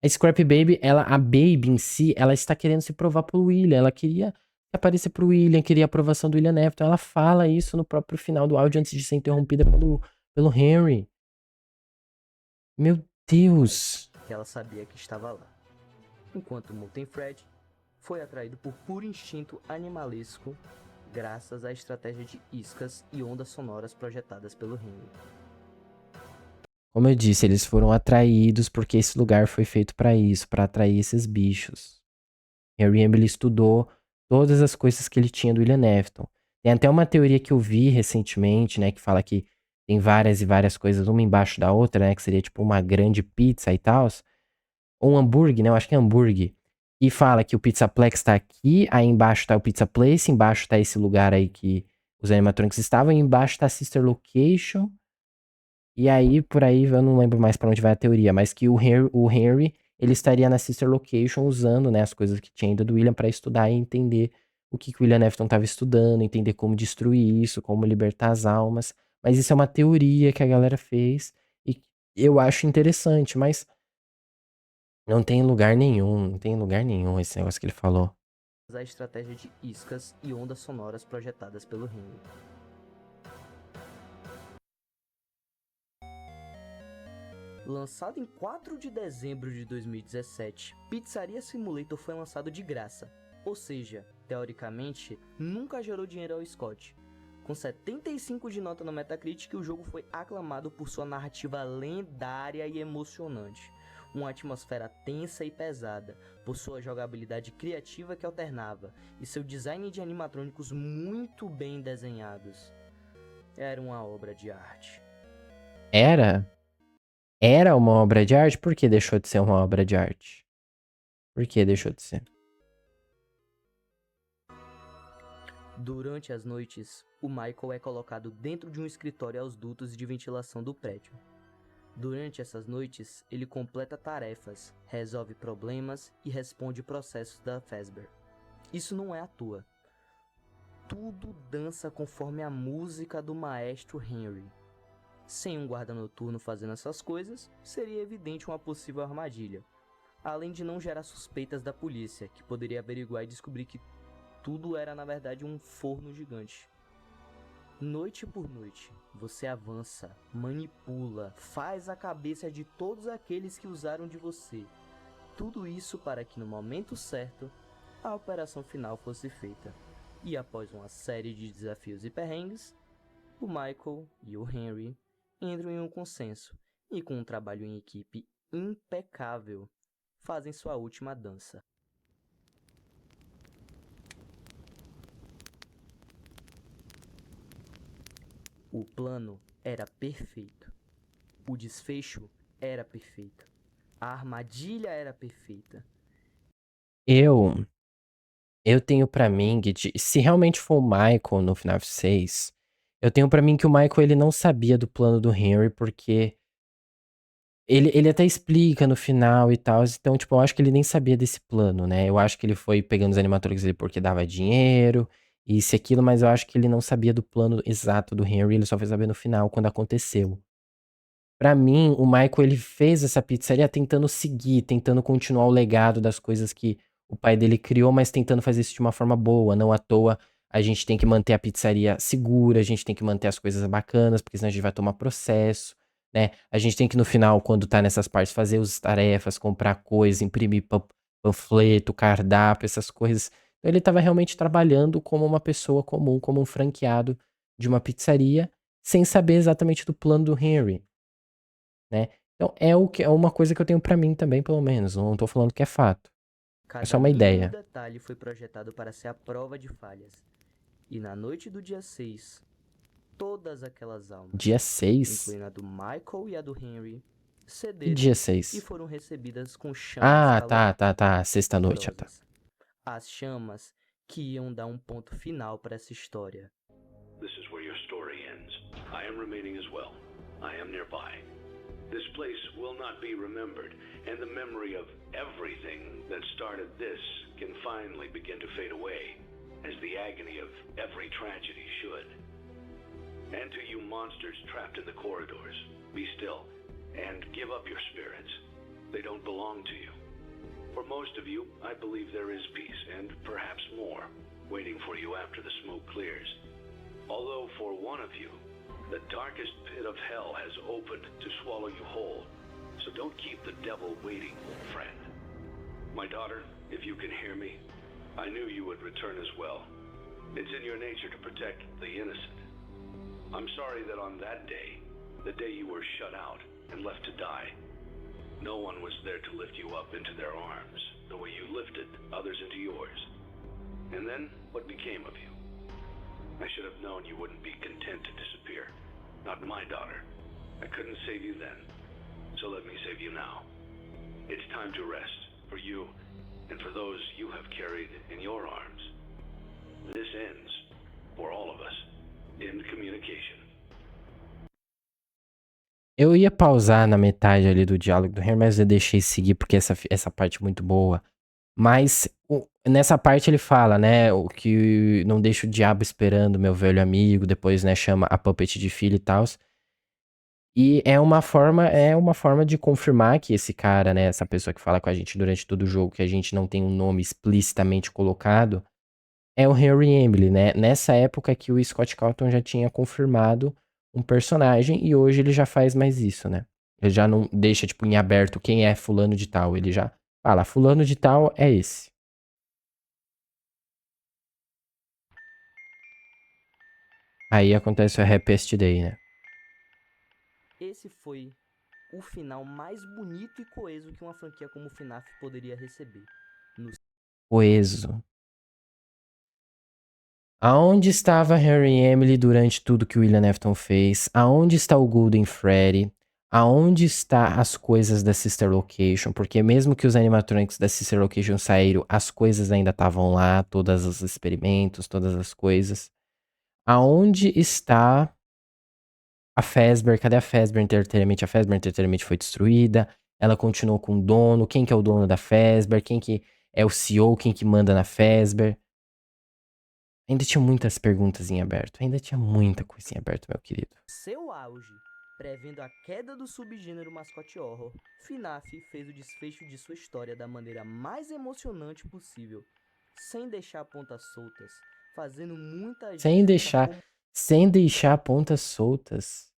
A Scrap Baby, a Baby em si, ela está querendo se provar pro William. Ela queria aparecer pro William, queria a aprovação do William Afton. Ela fala isso no próprio final do áudio antes de ser interrompida pelo Henry. Meu Deus. Que ela sabia que estava lá. Enquanto Molten Fred foi atraído por puro instinto animalesco, graças à estratégia de iscas e ondas sonoras projetadas pelo Henry. Como eu disse, eles foram atraídos porque esse lugar foi feito pra isso, pra atrair esses bichos. Henry Emily estudou todas as coisas que ele tinha do William Afton. Tem até uma teoria que eu vi recentemente, né, que fala que tem várias e várias coisas uma embaixo da outra, né, que seria tipo uma grande pizza e tal. Ou um hambúrguer, né, eu acho que é hambúrguer. E fala que o Pizzaplex tá aqui, aí embaixo tá o Pizza Place, embaixo tá esse lugar aí que os animatronics estavam, e embaixo tá a Sister Location. E aí, por aí, eu não lembro mais pra onde vai a teoria, mas que o Henry ele estaria na Sister Location usando, né, as coisas que tinha ainda do William pra estudar e entender o que o William Afton tava estudando, entender como destruir isso, como libertar as almas. Mas isso é uma teoria que a galera fez e eu acho interessante, mas não tem lugar nenhum esse negócio que ele falou. A estratégia de iscas e ondas sonoras projetadas pelo Henry. Lançado em 4 de dezembro de 2017, Pizzaria Simulator foi lançado de graça, ou seja, teoricamente, nunca gerou dinheiro ao Scott. Com 75 de nota no Metacritic, o jogo foi aclamado por sua narrativa lendária e emocionante, uma atmosfera tensa e pesada, por sua jogabilidade criativa que alternava, e seu design de animatrônicos muito bem desenhados. Era uma obra de arte. Era uma obra de arte? Por que deixou de ser uma obra de arte? Por que deixou de ser? Durante as noites, o Michael é colocado dentro de um escritório aos dutos de ventilação do prédio. Durante essas noites, ele completa tarefas, resolve problemas e responde processos da Fazbear. Isso não é à toa. Tudo dança conforme a música do maestro Henry. Sem um guarda noturno fazendo essas coisas, seria evidente uma possível armadilha, além de não gerar suspeitas da polícia, que poderia averiguar e descobrir que tudo era na verdade um forno gigante. Noite por noite, você avança, manipula, faz a cabeça de todos aqueles que usaram de você. Tudo isso para que no momento certo, a operação final fosse feita. E após uma série de desafios e perrengues, o Michael e o Henry entram em um consenso e, com um trabalho em equipe impecável, fazem sua última dança. O plano era perfeito. O desfecho era perfeito. A armadilha era perfeita. Eu tenho pra mim que se realmente for o Michael no FNAF 6, eu tenho pra mim que o Michael ele não sabia do plano do Henry, porque ele até explica no final e tal, então, tipo, eu acho que ele nem sabia desse plano, né? Eu acho que ele foi pegando os animatronics ali porque dava dinheiro, isso e aquilo, mas eu acho que ele não sabia do plano exato do Henry, ele só foi saber no final, quando aconteceu. Pra mim, o Michael ele fez essa pizzaria tentando seguir, tentando continuar o legado das coisas que o pai dele criou, mas tentando fazer isso de uma forma boa. Não à toa, a gente tem que manter a pizzaria segura, a gente tem que manter as coisas bacanas, porque senão a gente vai tomar processo, né? A gente tem que, no final, quando tá nessas partes, fazer as tarefas, comprar coisa, imprimir panfleto, cardápio, essas coisas. Então, ele tava realmente trabalhando como uma pessoa comum, como um franqueado de uma pizzaria, sem saber exatamente do plano do Henry, né? Então é uma coisa que eu tenho pra mim também, pelo menos. Não tô falando que é fato. É só Cada uma mínimo ideia. detalhe foi projetado para ser a prova de falhas. E na noite do dia 6, todas aquelas almas, Dia 6? incluindo a do Michael e a do Henry, Que cederam dia e 6? foram recebidas com chamas Ah, tá. Sexta-noite, tá. calorosas. As chamas que iam dar um ponto final para essa história. This is where your story ends. I am remaining as well. I am nearby. This place will not be remembered, and the memory of everything that started this can finally begin to fade away, as the agony of every tragedy should. And to you monsters trapped in the corridors, be still, and give up your spirits. They don't belong to you. For most of you, I believe there is peace, and perhaps more, waiting for you after the smoke clears. Although for one of you, the darkest pit of hell has opened to swallow you whole. So don't keep the devil waiting, old friend. My daughter, if you can hear me, I knew you would return as well. It's in your nature to protect the innocent. I'm sorry that on that day, the day you were shut out and left to die, no one was there to lift you up into their arms, the way you lifted others into yours. And then, what became of you? I should have known you wouldn't be content to disappear. Not my daughter. I couldn't save you then, so let me save you now. It's time to rest, for you, and for those you have carried in your arms. This ends, for all of us, in communication. Eu ia pausar na metade ali do diálogo do Henry, mas eu deixei seguir porque essa parte é muito boa. Mas nessa parte ele fala, né, o que não deixa o diabo esperando, meu velho amigo, depois, né, chama a Puppet de filho e tal. E é uma forma de confirmar que esse cara, né, essa pessoa que fala com a gente durante todo o jogo, que a gente não tem um nome explicitamente colocado, é o Henry Emily, né? Nessa época que o Scott Cawthon já tinha confirmado um personagem e hoje ele já faz mais isso, né? Ele já não deixa, tipo, em aberto quem é fulano de tal. Ele já fala, fulano de tal é esse. Aí acontece o Happiest Day, né? Esse foi o final mais bonito e coeso que uma franquia como FNAF poderia receber. Coeso. Aonde estava Harry e Emily durante tudo que o William Afton fez? Aonde está o Golden Freddy? Aonde está as coisas da Sister Location? Porque mesmo que os animatronics da Sister Location saíram, as coisas ainda estavam lá, todos os experimentos, todas as coisas. Aonde está a Fazbear? Cadê a Fazbear Entertainment? A Fazbear Entertainment foi destruída. Ela continuou com o dono. Quem que é o dono da Fazbear? Quem que é o CEO? Quem que manda na Fazbear? Ainda tinha muitas perguntas em aberto. Ainda tinha muita coisa em aberto, meu querido. Seu auge, prevendo a queda do subgênero mascote horror, FNAF fez o desfecho de sua história da maneira mais emocionante possível, sem deixar pontas soltas, fazendo muita gente Sem deixar pontas soltas.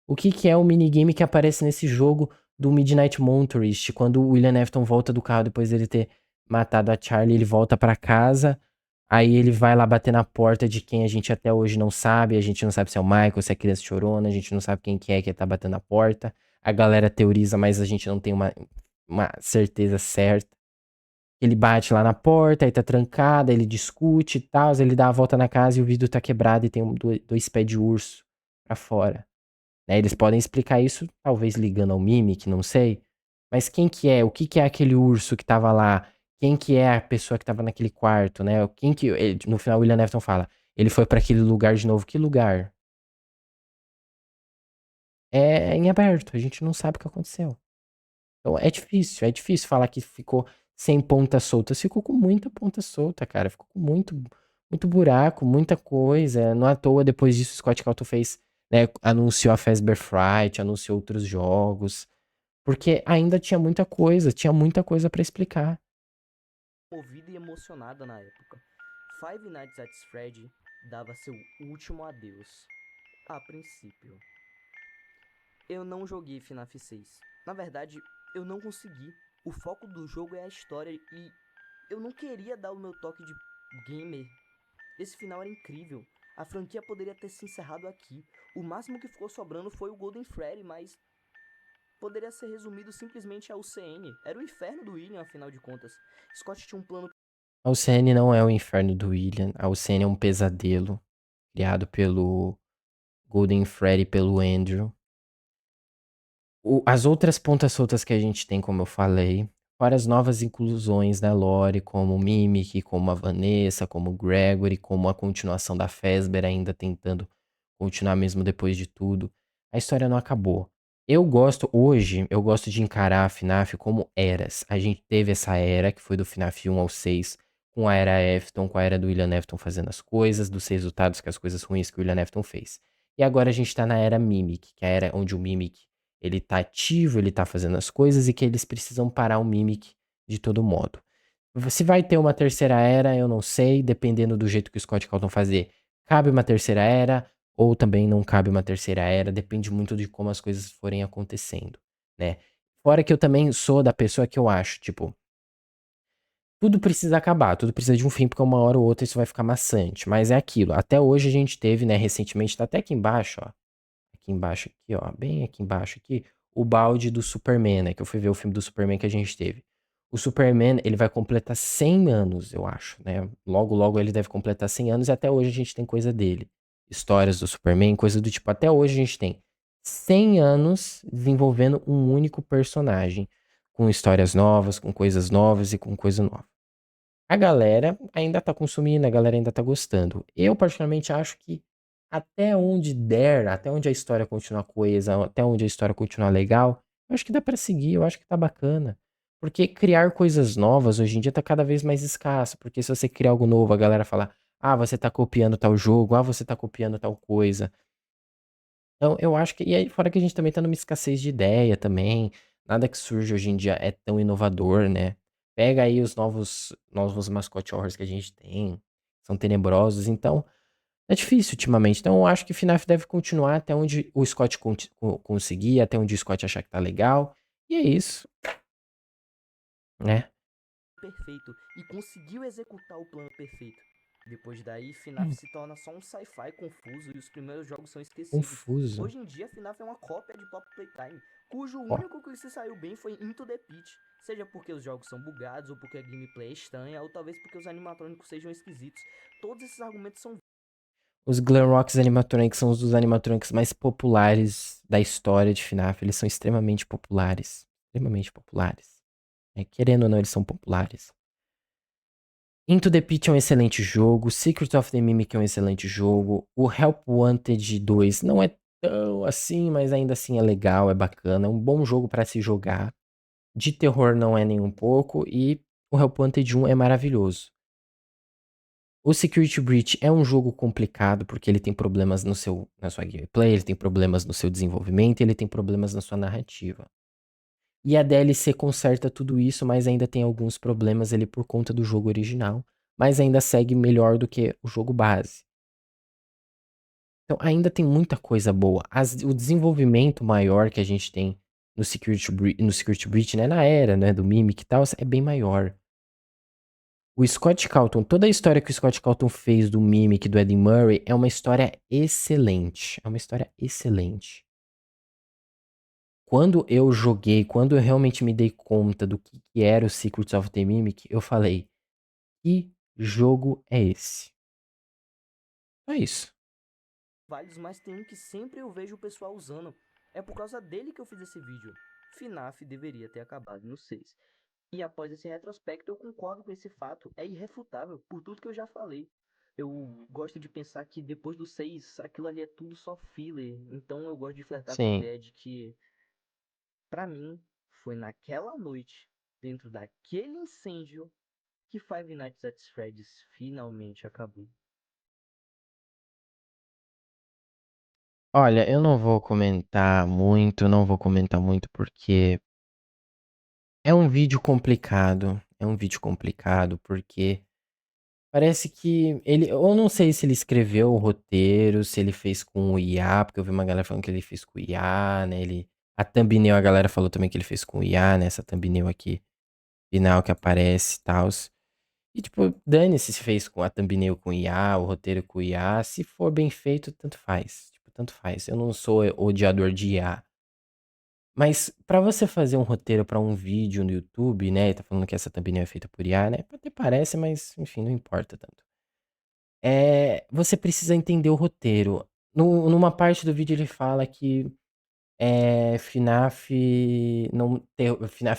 O que é o minigame que aparece nesse jogo do Midnight Motorist? Quando o William Afton volta do carro depois dele ter matado a Charlie, ele volta pra casa. Aí ele vai lá bater na porta de quem a gente até hoje não sabe. A gente não sabe se é o Michael, se é a criança chorona. A gente não sabe quem que é tá batendo na porta. A galera teoriza, mas a gente não tem uma certeza certa. Ele bate lá na porta, aí tá trancada, ele discute e tal. Ele dá a volta na casa e o vidro tá quebrado e tem dois pés de urso pra fora. Né? Eles podem explicar isso, talvez ligando ao Mimic, não sei. Mas quem que é? O que é aquele urso que tava lá? Quem que é a pessoa que tava naquele quarto, né? No final o William Afton fala, ele foi pra aquele lugar de novo. Que lugar? É em aberto, a gente não sabe o que aconteceu. Então é difícil falar que ficou sem ponta solta. Ficou com muita ponta solta, cara. Ficou com muito buraco, muita coisa. Não à toa, depois disso, o Scott Cawthon fez, né? Anunciou a Fazbear Fright, anunciou outros jogos, porque ainda tinha muita coisa pra explicar. Movida e emocionada na época. Five Nights at Freddy dava seu último adeus. A princípio. Eu não joguei FNAF 6. Na verdade, eu não consegui. O foco do jogo é a história e eu não queria dar o meu toque de gamer. Esse final era incrível. A franquia poderia ter se encerrado aqui. O máximo que ficou sobrando foi o Golden Freddy, mas poderia ser resumido simplesmente ao CN. Era o inferno do William, afinal de contas. Scott tinha um plano. A UCN não é o inferno do William, a UCN é um pesadelo criado pelo Golden Freddy e pelo Andrew. As outras pontas soltas que a gente tem, como eu falei, fora as novas inclusões da lore, como o Mimic, como a Vanessa, como o Gregory, como a continuação da Fazbear ainda tentando continuar mesmo depois de tudo. A história não acabou. Hoje, eu gosto de encarar a FNAF como eras. A gente teve essa era, que foi do FNAF 1 ao 6, com a era Afton, com a era do William Afton fazendo as coisas, dos resultados que as coisas ruins que o William Afton fez. E agora a gente tá na era Mimic, que é a era onde o Mimic ele tá ativo, ele tá fazendo as coisas e que eles precisam parar o Mimic de todo modo. Se vai ter uma terceira era, eu não sei, dependendo do jeito que o Scott Calton fazer. Cabe uma terceira era ou também não cabe uma terceira era, depende muito de como as coisas forem acontecendo, né? Fora que eu também sou da pessoa que eu acho, tipo, tudo precisa acabar, tudo precisa de um fim, porque uma hora ou outra isso vai ficar maçante, mas é aquilo. Até hoje a gente teve, né, recentemente, tá até aqui embaixo, ó, aqui embaixo aqui, ó, bem aqui embaixo aqui, o balde do Superman, né, que eu fui ver o filme do Superman que a gente teve. O Superman, ele vai completar 100 anos, eu acho, né? Logo, logo ele deve completar 100 anos e até hoje a gente tem coisa dele. Histórias do Superman, coisa do tipo. Até hoje a gente tem 100 anos desenvolvendo um único personagem, com histórias novas, com coisas novas e com coisa nova. A galera ainda tá consumindo, a galera ainda tá gostando. Eu, particularmente, acho que até onde der, até onde a história continuar coesa, até onde a história continuar legal, eu acho que dá pra seguir, eu acho que tá bacana. Porque criar coisas novas hoje em dia tá cada vez mais escasso. Porque se você criar algo novo, a galera fala, ah, você tá copiando tal jogo, ah, você tá copiando tal coisa. Então, eu acho que. E aí, fora que a gente também tá numa escassez de ideia também. Nada que surge hoje em dia é tão inovador, né? Pega aí os novos mascot horrors que a gente tem. São tenebrosos. Então, é difícil ultimamente. Então, eu acho que FNAF deve continuar até onde o Scott conseguir, até onde o Scott achar que tá legal. E é isso, né? Perfeito e conseguiu executar o plano perfeito. Depois daí, FNAF É, se torna só um sci-fi confuso e os primeiros jogos são esquecidos. confuso. Hoje em dia, FNAF é uma cópia de Pop Playtime, cujo Ó, único que se saiu bem foi Into the Pit. Seja porque os jogos são bugados, ou porque a gameplay é estranha, ou talvez porque os animatrônicos sejam esquisitos. Todos esses argumentos são os Glamrocks animatronics são os dos animatronics mais populares da história de FNAF. Eles são extremamente populares. Extremamente populares. Querendo ou não, eles são populares. Into the Pit é um excelente jogo. Secret of the Mimic é um excelente jogo. O Help Wanted 2 não é tão assim, mas ainda assim é legal, é bacana. É um bom jogo pra se jogar. De terror não é nem um pouco. E o Help Wanted 1 é maravilhoso. O Security Breach é um jogo complicado porque ele tem problemas na sua gameplay, ele tem problemas no seu desenvolvimento, ele tem problemas na sua narrativa. E a DLC conserta tudo isso, mas ainda tem alguns problemas ali por conta do jogo original, mas ainda segue melhor do que o jogo base. Então ainda tem muita coisa boa. O desenvolvimento maior que a gente tem no Security Breach, né, na era, né, do Mimic e tal, é bem maior. O Scott Calton, toda a história que o Scott Calton fez do Mimic, do Eddie Murray, é uma história excelente. É uma história excelente. Quando eu joguei, quando eu realmente me dei conta do que era o Secrets of the Mimic, eu falei, que jogo é esse? É isso. válidos, mas tem um que sempre eu vejo o pessoal usando. É por causa dele que eu fiz esse vídeo. FNAF deveria ter acabado no 6. E após esse retrospecto, eu concordo com esse fato. É irrefutável por tudo que eu já falei. Eu gosto de pensar que depois do 6, aquilo ali é tudo só filler. Então eu gosto de flertar com a Sim. ideia de que, pra mim, foi naquela noite, dentro daquele incêndio, que Five Nights at Freddy's finalmente acabou. Olha, eu não vou comentar muito, não vou comentar muito porque é um vídeo complicado. É um vídeo complicado porque parece que ele. Eu não sei se ele escreveu o roteiro, se ele fez com o IA, porque eu vi uma galera falando que ele fez com o IA, né? A thumbnail, a galera falou também que ele fez com o IA, né? Essa thumbnail aqui, final que aparece e tal. E, tipo, dane-se se fez com a thumbnail com IA, o roteiro com IA. Se for bem feito, tanto faz. Tipo, tanto faz. Eu não sou odiador de IA. Mas pra você fazer um roteiro pra um vídeo no YouTube, né? Tá falando que essa thumbnail é feita por IA, né? Até parece, mas enfim, não importa tanto. Você precisa entender o roteiro. Numa parte do vídeo ele fala que FNAF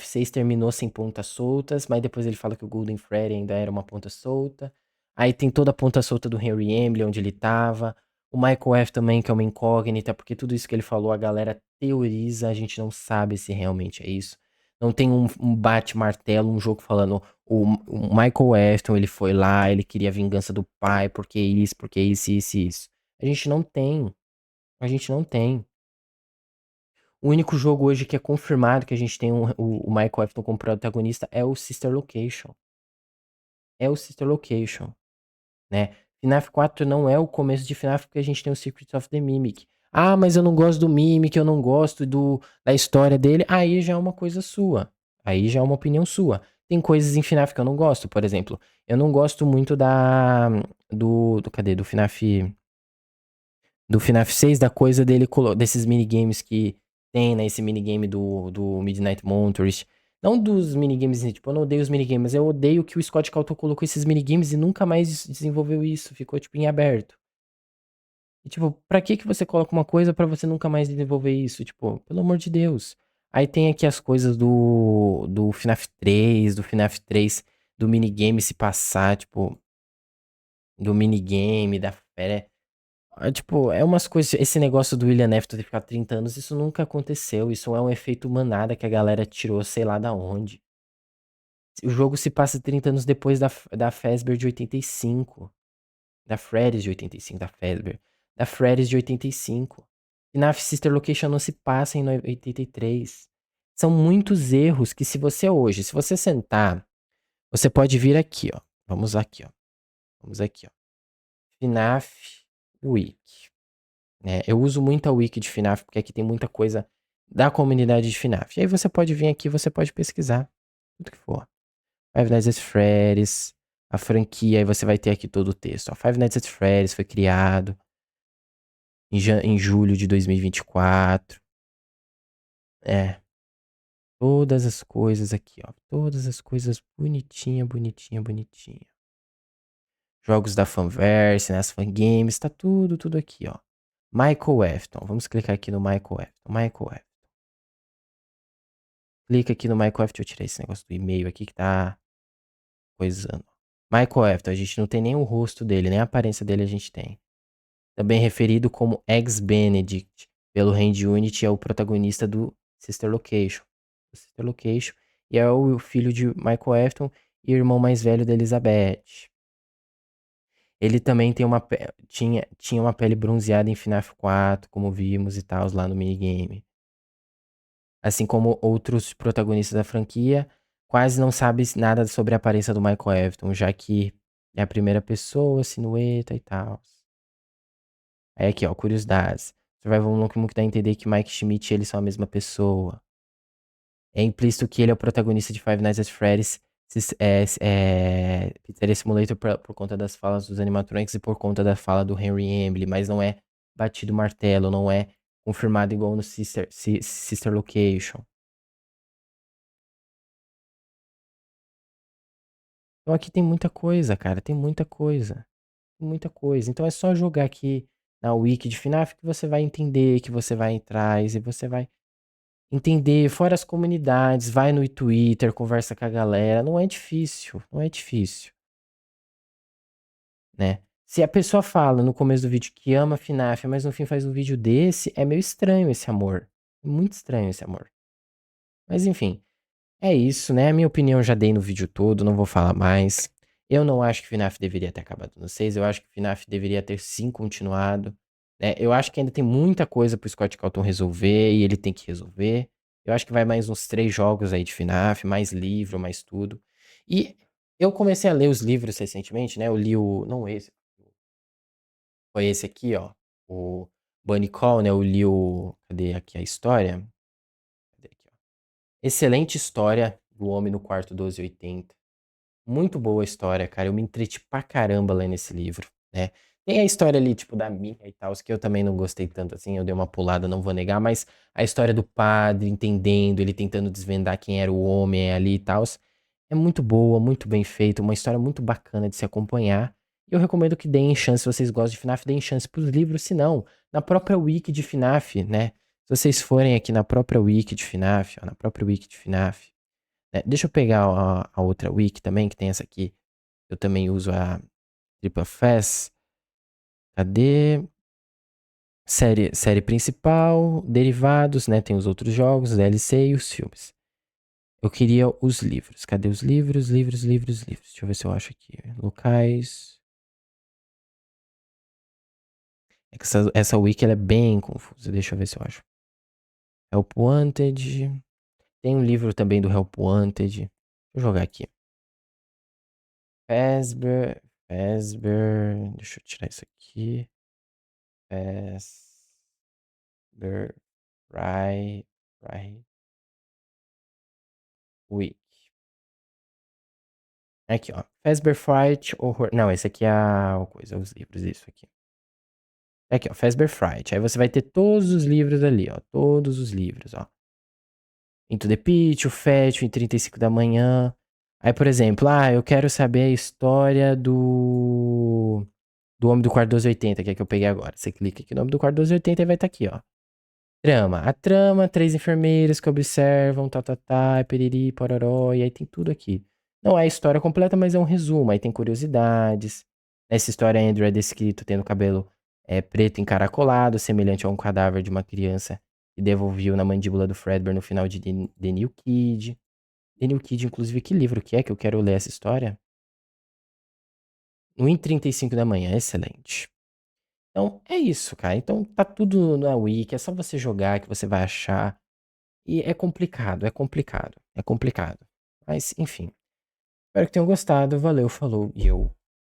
6 terminou sem pontas soltas, mas depois ele fala que o Golden Freddy ainda era uma ponta solta. Aí tem toda a ponta solta do Henry Embley, onde ele tava. O Michael F também, que é uma incógnita, porque tudo isso que ele falou, a galera teoriza, a gente não sabe se realmente é isso. Não tem um bate-martelo, um jogo falando, o Michael Afton, ele foi lá, ele queria a vingança do pai, porque isso, isso, isso. A gente não tem. A gente não tem. O único jogo hoje que é confirmado que a gente tem o Michael Afton como protagonista é o Sister Location. É o Sister Location, né? FNAF 4 não é o começo de FNAF porque a gente tem o Secret of the Mimic. Ah, mas eu não gosto do Mimic, eu não gosto da história dele. Aí já é uma coisa sua. Aí já é uma opinião sua. Tem coisas em FNAF que eu não gosto, por exemplo. Eu não gosto muito cadê? Do FNAF 6, da coisa dele, desses minigames que tem, né? Esse minigame do Midnight Motorist. Não dos minigames, tipo, eu não odeio os minigames, mas eu odeio que o Scott Calton colocou esses minigames e nunca mais desenvolveu isso. Ficou, tipo, em aberto. E, tipo, pra que você coloca uma coisa pra você nunca mais desenvolver isso? Tipo, pelo amor de Deus. Aí tem aqui as coisas do FNAF 3, do minigame se passar, tipo, do minigame, da fé. Tipo, é umas coisas. Esse negócio do William Afton ter ficado 30 anos, isso nunca aconteceu. Isso é um efeito manada que a galera tirou, sei lá da onde. O jogo se passa 30 anos depois da Fazbear de 85. Da Freddy's de 85, da Fazbear. Da Freddy's de 85. E na Sister Location não se passa em 83. São muitos erros que se você hoje, se você sentar, você pode vir aqui, ó. Vamos aqui, ó. Vamos aqui, ó. FNAF Wiki. Né? Eu uso muito a wiki de FNAF, porque aqui tem muita coisa da comunidade de FNAF. E aí você pode vir aqui, você pode pesquisar tudo que for. Five Nights at Freddy's, a franquia, aí você vai ter aqui todo o texto. Ó, Five Nights at Freddy's foi criado em julho de 2024. É, todas as coisas aqui, ó. Todas as coisas bonitinha, bonitinha, bonitinha. Jogos da Fanverse, né? As fangames, tá tudo aqui, ó. Michael Afton. Vamos clicar aqui no Michael Afton. Michael Afton. Clica aqui no Michael Afton. Deixa eu tirar esse negócio do e-mail aqui que tá coisando. Michael Afton, a gente não tem nem o rosto dele, nem a aparência dele a gente tem. Também referido como Eggs Benedict pelo Hand Unity, é o protagonista do Sister Location. E é o filho de Michael Afton e irmão mais velho da Elizabeth. Ele também tem tinha uma pele bronzeada em FNAF 4, como vimos e tal, lá no minigame. Assim como outros protagonistas da franquia, quase não sabe nada sobre a aparência do Michael Afton, já que é a primeira pessoa, silhueta e tal. Aí aqui, ó, curiosidades. Survival Unlock dá a entender que Mike Schmidt e ele são a mesma pessoa. É implícito que ele é o protagonista de Five Nights at Freddy's Pizzeria Simulator por conta das falas dos animatronics e por conta da fala do Henry Embley, mas não é batido martelo, não é confirmado igual no Sister Location. Então aqui tem muita coisa, cara, tem muita coisa. Muita coisa. Então é só jogar aqui na wiki de FNAF que você vai entender, que você vai entrar e você vai entender, fora as comunidades, vai no Twitter, conversa com a galera. Não é difícil, não é difícil, né? Se a pessoa fala no começo do vídeo que ama FNAF, mas no fim faz um vídeo desse, é meio estranho esse amor. É muito estranho esse amor. Mas enfim, é isso, né? A minha opinião eu já dei no vídeo todo, não vou falar mais. Eu não acho que FNAF deveria ter acabado no 6, eu acho que FNAF deveria ter sim continuado. né? Eu acho que ainda tem muita coisa pro Scott Cawthon resolver e ele tem que resolver. Eu acho que vai mais uns 3 jogos aí de FNAF, mais livro, mais tudo. E eu comecei a ler os livros recentemente, né? Eu li o. Não esse. Foi esse aqui, ó. O Bunny Call, né? Eu li o. Cadê aqui a história? Cadê aqui, ó? Excelente história do Homem no Quarto 1280. Muito boa a história, cara. Eu me entreti pra caramba lendo esse livro, né? Tem a história ali, tipo, da Mia e tal, que eu também não gostei tanto assim, eu dei uma pulada, não vou negar, mas a história do padre entendendo, ele tentando desvendar quem era o homem ali e tal, é muito boa, muito bem feita, uma história muito bacana de se acompanhar. E eu recomendo que deem chance, se vocês gostam de FNAF, deem chance pros livros, se não, na própria wiki de FNAF, né? Se vocês forem aqui na própria wiki de FNAF, ó, na própria wiki de FNAF, deixa eu pegar a outra wiki também, que tem essa aqui. Eu também uso a Triple Fast. Cadê? Série principal, derivados, né? Tem os outros jogos, DLC e os filmes. Eu queria os livros. Cadê os livros? Livros. Deixa eu ver se eu acho aqui. Locais. É que essa wiki ela é bem confusa. Deixa eu ver se eu acho. Help Wanted. Tem um livro também do Help Wanted. Deixa eu jogar aqui. Fazbear. Deixa eu tirar isso aqui. Fazbear. Right. Wiki. Aqui, ó. Fazbear Fright Horror. Não, esse aqui é a coisa, os livros, isso aqui. Aqui, ó. Fazbear Fright. Aí você vai ter todos os livros ali, ó. Todos os livros, ó. Into the Pit, o Fetch, em 35 da manhã. Aí, por exemplo, eu quero saber a história do Homem do Quarto 1280, que é que eu peguei agora. Você clica aqui no Homem do Quarto 1280 e vai estar aqui, ó. Trama. A trama, 3 enfermeiros que observam, piriri, pororó, e aí tem tudo aqui. Não é a história completa, mas é um resumo. Aí tem curiosidades. Nessa história, Andrew é descrito tendo cabelo preto encaracolado, semelhante a um cadáver de uma criança que devolveu na mandíbula do Fredbear no final de The New Kid. The New Kid, inclusive, que livro que é que eu quero ler essa história? No 1h35 da manhã, excelente. Então, é isso, cara. Então, tá tudo na Wiki, é só você jogar que você vai achar. E é complicado. Mas, enfim. Espero que tenham gostado. Valeu, falou e eu